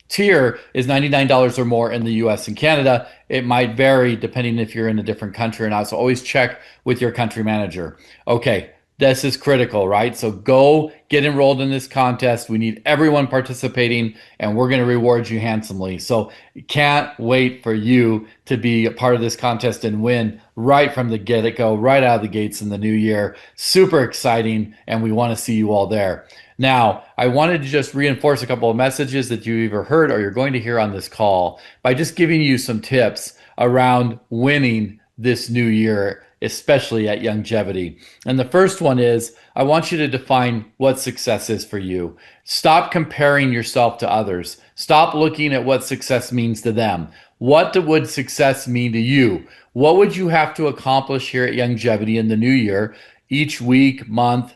Speaker 7: tier is $99 or more in the US and Canada. It might vary depending if you're in a different country or not. So always check with your country manager. Okay, this is critical, right? So go get enrolled in this contest. We need everyone participating, and we're going to reward you handsomely. So can't wait for you to be a part of this contest and win right from the get-go, right out of the gates in the new year. Super exciting, and we want to see you all there. Now, I wanted to just reinforce a couple of messages that you either heard or you're going to hear on this call by just giving you some tips around winning this new year, especially at Youngevity. And the first one is, I want you to define what success is for you. Stop comparing yourself to others. Stop looking at what success means to them. What would success mean to you? What would you have to accomplish here at Youngevity in the new year, each week, month,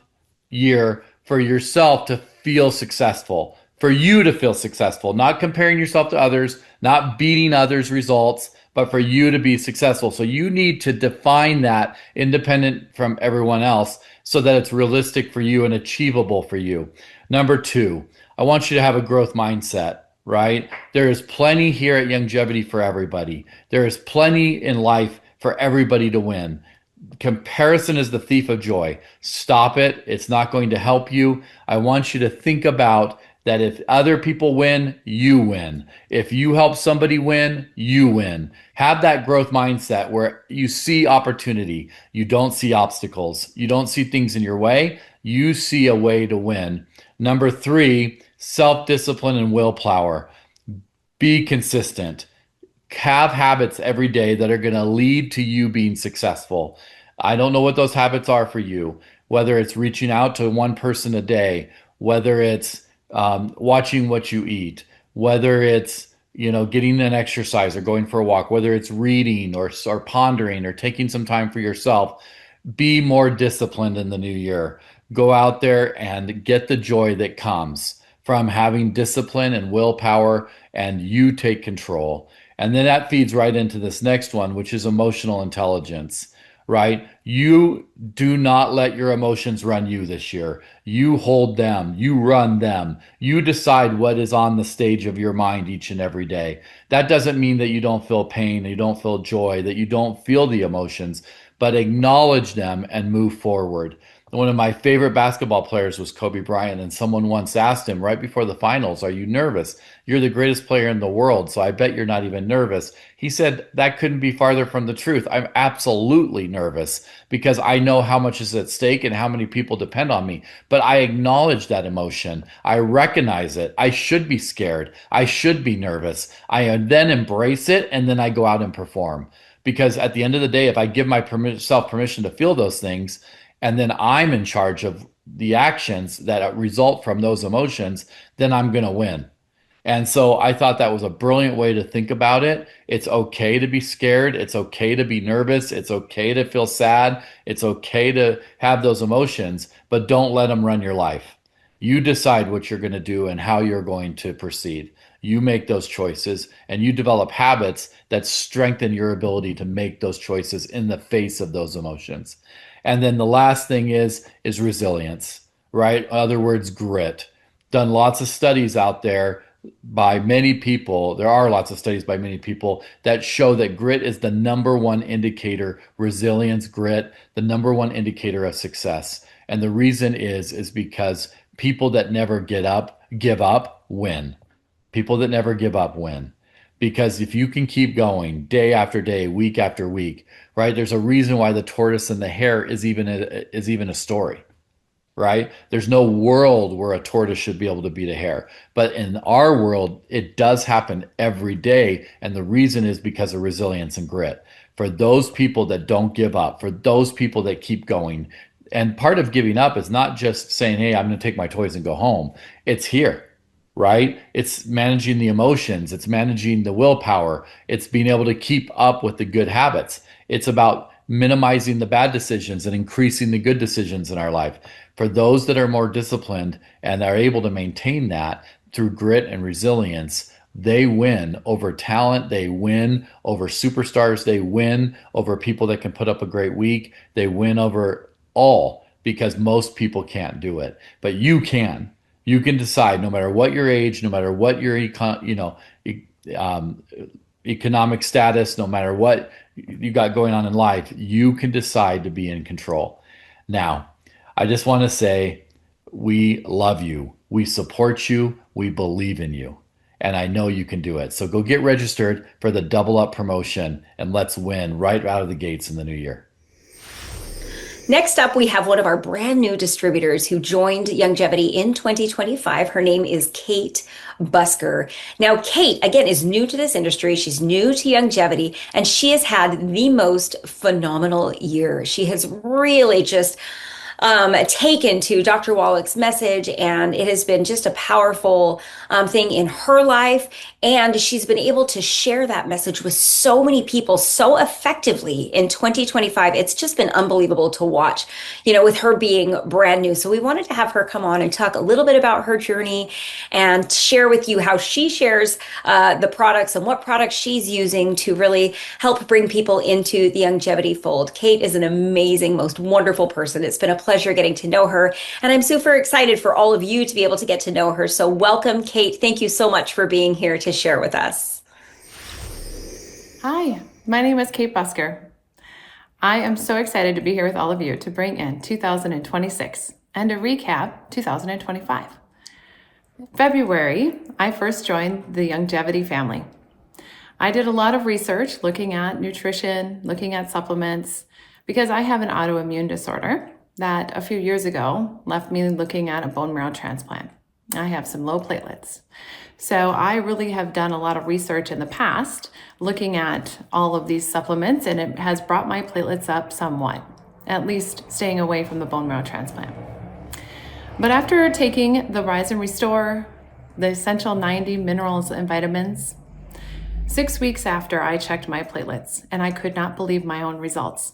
Speaker 7: year, for yourself to feel successful, for you to feel successful, not comparing yourself to others, not beating others' results, but for you to be successful. So you need to define that independent from everyone else so that it's realistic for you and achievable for you. Number 2, I want you to have a growth mindset. right? There is plenty here at Longevity for everybody. There is plenty in life for everybody to win. Comparison is the thief of joy. Stop it. It's not going to help you. I want you to think about that if other people win, you win. If you help somebody win, you win. Have that growth mindset where you see opportunity. You don't see obstacles. You don't see things in your way. You see a way to win. Number 3, self-discipline and willpower. Be consistent. Have habits every day that are going to lead to you being successful. I don't know what those habits are for you, whether it's reaching out to one person a day, whether it's watching what you eat, whether it's getting an exercise or going for a walk, whether it's reading or pondering or taking some time for yourself. Be more disciplined in the new year. Go out there and get the joy that comes from having discipline and willpower, and you take control. And then that feeds right into this next one, which is emotional intelligence, right? You do not let your emotions run you this year. You hold them, you run them, you decide what is on the stage of your mind each and every day. That doesn't mean that you don't feel pain, you don't feel joy, that you don't feel the emotions, but acknowledge them and move forward. One of my favorite basketball players was Kobe Bryant, and someone once asked him right before the finals, "Are you nervous? You're the greatest player in the world, so I bet you're not even nervous." He said, "That couldn't be farther from the truth. I'm absolutely nervous because I know how much is at stake and how many people depend on me. But I acknowledge that emotion. I recognize it. I should be scared. I should be nervous. I then embrace it, and then I go out and perform." Because at the end of the day, if I give myself permission to feel those things, and then I'm in charge of the actions that result from those emotions, then I'm going to win. And so I thought that was a brilliant way to think about it. It's okay to be scared. It's okay to be nervous. It's okay to feel sad. It's okay to have those emotions, but don't let them run your life. You decide what you're going to do and how you're going to proceed. You make those choices, and you develop habits that strengthen your ability to make those choices in the face of those emotions. And then the last thing is resilience, right? In other words, grit. Done lots of studies out there by many people. There are lots of studies by many people that show that grit is the number one indicator, resilience, grit, the number one indicator of success. And the reason is because people that never give up, win. People that never give up win. Because if you can keep going day after day, week after week, right? There's a reason why the tortoise and the hare is even a story, right? There's no world where a tortoise should be able to beat a hare. But in our world, it does happen every day. And the reason is because of resilience and grit. For those people that don't give up, for those people that keep going. And part of giving up is not just saying, "Hey, I'm going to take my toys and go home." It's here. Right? It's managing the emotions. It's managing the willpower. It's being able to keep up with the good habits. It's about minimizing the bad decisions and increasing the good decisions in our life. For those that are more disciplined and are able to maintain that through grit and resilience, they win over talent. They win over superstars. They win over people that can put up a great week. They win over all, because most people can't do it. But you can. You can decide, no matter what your age, no matter what your economic status, no matter what you got going on in life, you can decide to be in control. Now, I just want to say, we love you. We support you. We believe in you. And I know you can do it. So go get registered for the Double Up promotion, and let's win right out of the gates in the new year.
Speaker 3: Next up, we have one of our brand new distributors who joined Longevity in 2025. Her name is Kate Busker. Now, Kate, again, is new to this industry. She's new to Longevity, and she has had the most phenomenal year. She has really just taken to Dr. Wallach's message, and it has been just a powerful thing in her life. And she's been able to share that message with so many people so effectively in 2025. It's just been unbelievable to watch, with her being brand new. So we wanted to have her come on and talk a little bit about her journey and share with you how she shares the products and what products she's using to really help bring people into the Longevity fold. Kate is an amazing, most wonderful person. It's been a pleasure getting to know her. And I'm super excited for all of you to be able to get to know her. So welcome, Kate. Thank you so much for being here to share with us.
Speaker 8: Hi, my name is Kate Busker. I am so excited to be here with all of you to bring in 2026 and to recap 2025. February, I first joined the Youngevity family. I did a lot of research looking at nutrition, looking at supplements, because I have an autoimmune disorder that a few years ago left me looking at a bone marrow transplant. I have some low platelets. So I really have done a lot of research in the past looking at all of these supplements, and it has brought my platelets up somewhat, at least staying away from the bone marrow transplant. But after taking the Rise and Restore, the essential 90 minerals and vitamins, 6 weeks after I checked my platelets, and I could not believe my own results.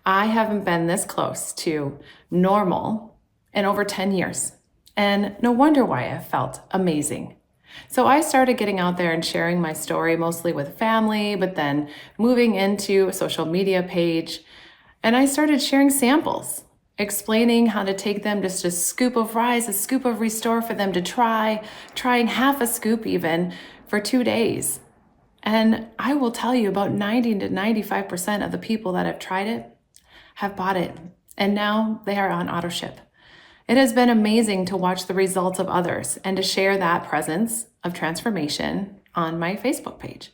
Speaker 8: I haven't been this close to normal in over 10 years, and no wonder why I felt amazing. So I started getting out there and sharing my story, mostly with family, but then moving into a social media page. And I started sharing samples, explaining how to take them just a scoop of Rise, a scoop of Restore for them to trying half a scoop even for 2 days. And I will tell you about 90 to 95% of the people that have tried it have bought it. And now they are on auto ship. It has been amazing to watch the results of others and to share that presence of transformation on my Facebook page.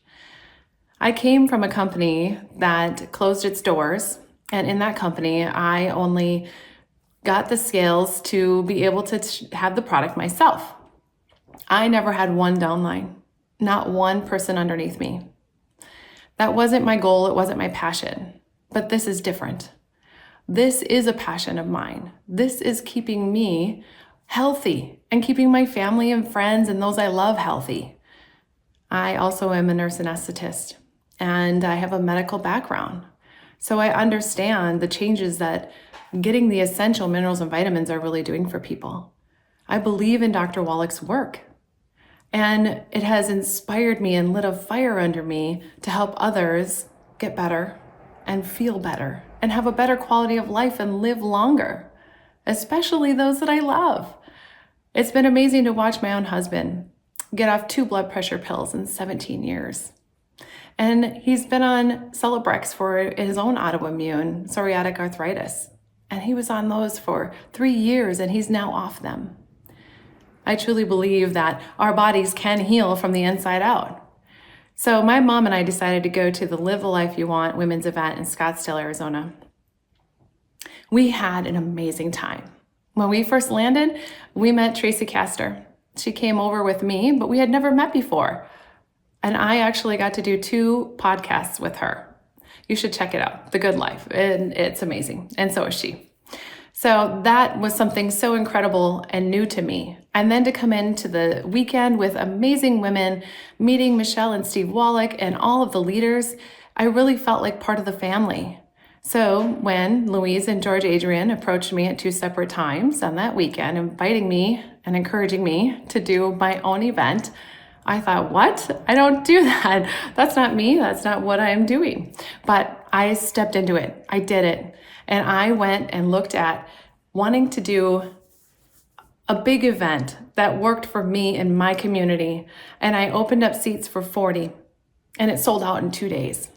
Speaker 8: I came from a company that closed its doors, and in that company, I only got the skills to be able to have the product myself. I never had one downline, not one person underneath me. That wasn't my goal, it wasn't my passion, but this is different. This is a passion of mine. This is keeping me healthy and keeping my family and friends and those I love healthy. I also am a nurse anesthetist, and I have a medical background. So I understand the changes that getting the essential minerals and vitamins are really doing for people. I believe in Dr. Wallach's work, and it has inspired me and lit a fire under me to help others get better and feel better and have a better quality of life and live longer, especially those that I love. It's been amazing to watch my own husband get off 2 blood pressure pills in 17 years. And he's been on Celebrex for his own autoimmune psoriatic arthritis. And he was on those for 3 years, and he's now off them. I truly believe that our bodies can heal from the inside out. So my mom and I decided to go to the Live the Life You Want women's event in Scottsdale, Arizona. We had an amazing time. When we first landed, we met Tracy Castor. She came over with me, but we had never met before. And I actually got to do 2 podcasts with her. You should check it out, The Good Life. And it's amazing. And so is she. So that was something so incredible and new to me. And then to come into the weekend with amazing women, meeting Michelle and Steve Wallach and all of the leaders, I really felt like part of the family. So when Louise and George Adrian approached me at 2 separate times on that weekend, inviting me and encouraging me to do my own event, I thought, what? I don't do that. That's not me. That's not what I'm doing. But I stepped into it. I did it. And I went and looked at wanting to do a big event that worked for me in my community. And I opened up seats for 40, and it sold out in 2 days.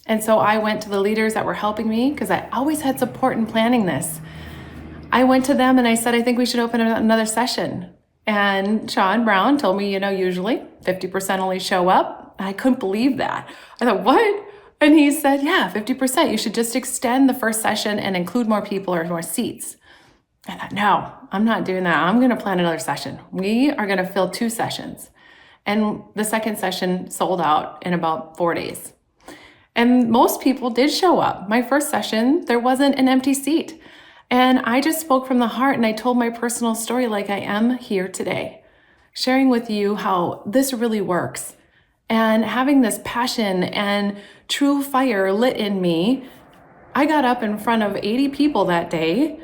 Speaker 8: And so I went to the leaders that were helping me, because I always had support in planning this. I went to them and I said, I think we should open another session. And Sean Brown told me, usually 50% only show up. And I couldn't believe that. I thought, what? And he said, yeah, 50%. You should just extend the first session and include more people or more seats. I thought, no, I'm not doing that. I'm going to plan another session. We are going to fill 2 sessions. And the second session sold out in about 4 days. And most people did show up. My first session, there wasn't an empty seat. And I just spoke from the heart, and I told my personal story like I am here today, sharing with you how this really works. And having this passion and true fire lit in me, I got up in front of 80 people that day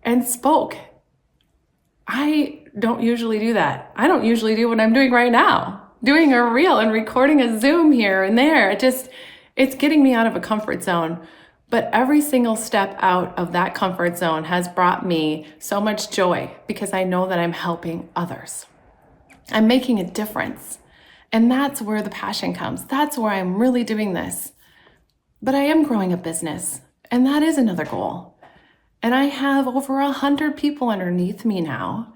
Speaker 8: and spoke. I don't usually do that. I don't usually do what I'm doing right now, doing a reel and recording a Zoom here and there. It's getting me out of a comfort zone. But every single step out of that comfort zone has brought me so much joy because I know that I'm helping others. I'm making a difference. And that's where the passion comes. That's where I'm really doing this. But I am growing a business, and that is another goal. And I have over 100 people underneath me now,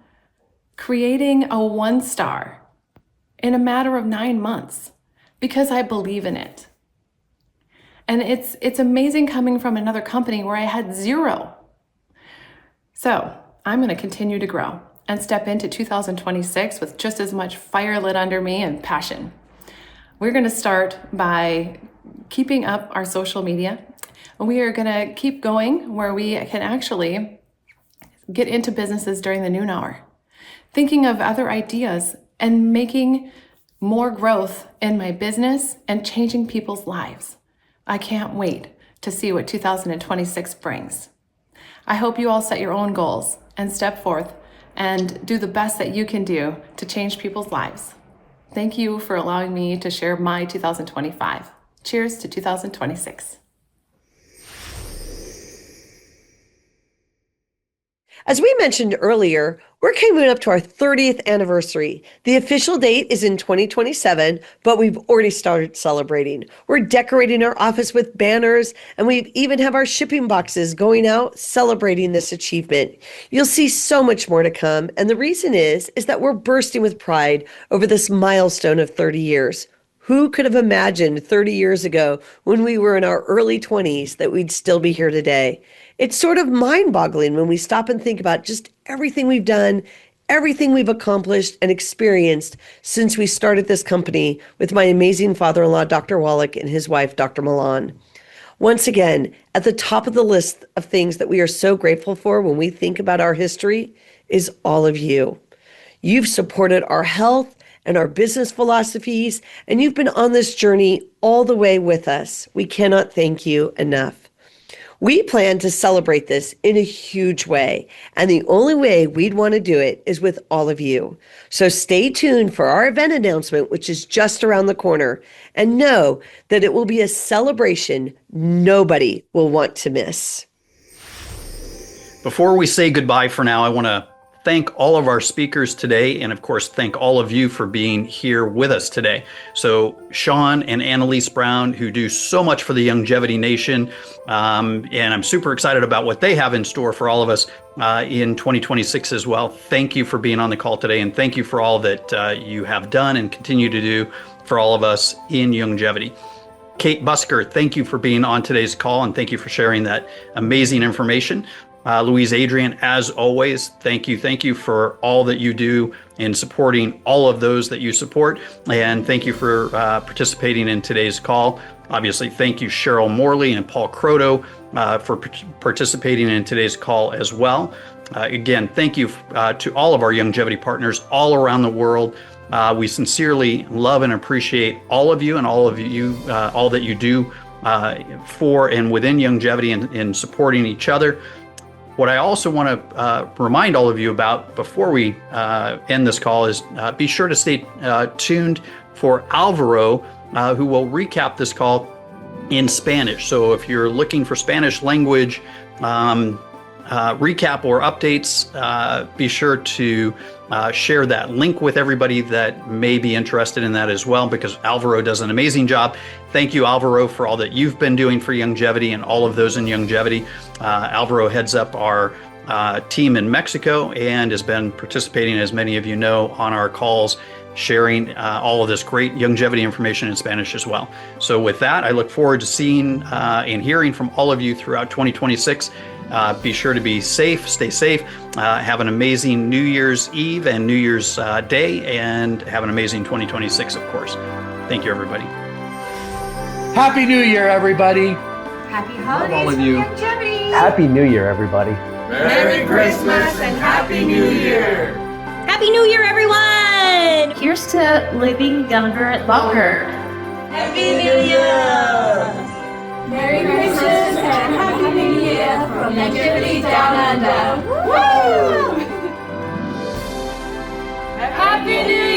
Speaker 8: creating a 1-star in a matter of 9 months because I believe in it. And it's amazing coming from another company where I had 0. So I'm going to continue to grow and step into 2026 with just as much fire lit under me and passion. We're going to start by keeping up our social media. We are going to keep going where we can actually get into businesses during the noon hour, thinking of other ideas and making more growth in my business and changing people's lives. I can't wait to see what 2026 brings. I hope you all set your own goals and step forth and do the best that you can do to change people's lives. Thank you for allowing me to share my 2025. Cheers to 2026.
Speaker 2: As we mentioned earlier, we're coming up to our 30th anniversary. The official date is in 2027, but we've already started celebrating. We're decorating our office with banners, and we even have our shipping boxes going out celebrating this achievement. You'll see so much more to come, and the reason is that we're bursting with pride over this milestone of 30 years. Who could have imagined 30 years ago when we were in our early 20s that we'd still be here today? It's sort of mind-boggling when we stop and think about just everything we've done, everything we've accomplished and experienced since we started this company with my amazing father-in-law, Dr. Wallach, and his wife, Dr. Milan. Once again, at the top of the list of things that we are so grateful for when we think about our history is all of you. You've supported our health and our business philosophies, and you've been on this journey all the way with us. We cannot thank you enough. We plan to celebrate this in a huge way, and the only way we'd want to do it is with all of you. So stay tuned for our event announcement, which is just around the corner, and know that it will be a celebration nobody will want to miss.
Speaker 1: Before we say goodbye for now, I want to thank all of our speakers today, and of course, thank all of you for being here with us today. So Sean and Annalise Brown, who do so much for the Longevity Nation, and I'm super excited about what they have in store for all of us in 2026 as well. Thank you for being on the call today, and thank you for all that you have done and continue to do for all of us in longevity. Kate Busker, thank you for being on today's call, and thank you for sharing that amazing information. Louise Adrian, as always, thank you for all that you do in supporting all of those that you support. And thank you for participating in today's call. Obviously, thank you, Cheryl Morley and Paul Croto, for participating in today's call as well. Again, thank you to all of our longevity partners all around the world. We sincerely love and appreciate all of you and all that you do for and within longevity and in supporting each other. What I also want to remind all of you about before we end this call is be sure to stay tuned for Alvaro, who will recap this call in Spanish. So if you're looking for Spanish language recap or updates, be sure to share that link with everybody that may be interested in that as well, because Alvaro does an amazing job. Thank you, Alvaro, for all that you've been doing for longevity and all of those in longevity. Alvaro heads up our team in Mexico and has been participating, as many of you know, on our calls, sharing all of this great longevity information in Spanish as well. So with that, I look forward to seeing and hearing from all of you throughout 2026. Be sure to be safe, stay safe, have an amazing New Year's Eve and New Year's Day, and have an amazing 2026, of course. Thank you, everybody.
Speaker 7: Happy New Year, everybody.
Speaker 9: Happy holidays
Speaker 1: all of you.
Speaker 9: longevity.
Speaker 10: Happy New Year, everybody.
Speaker 9: Merry Christmas and Happy New Year.
Speaker 3: Happy New Year, everyone!
Speaker 9: Here's to living younger longer. Happy New Year. Merry Christmas and Happy New Year from Longevity Down Under. Woo! Happy New Year.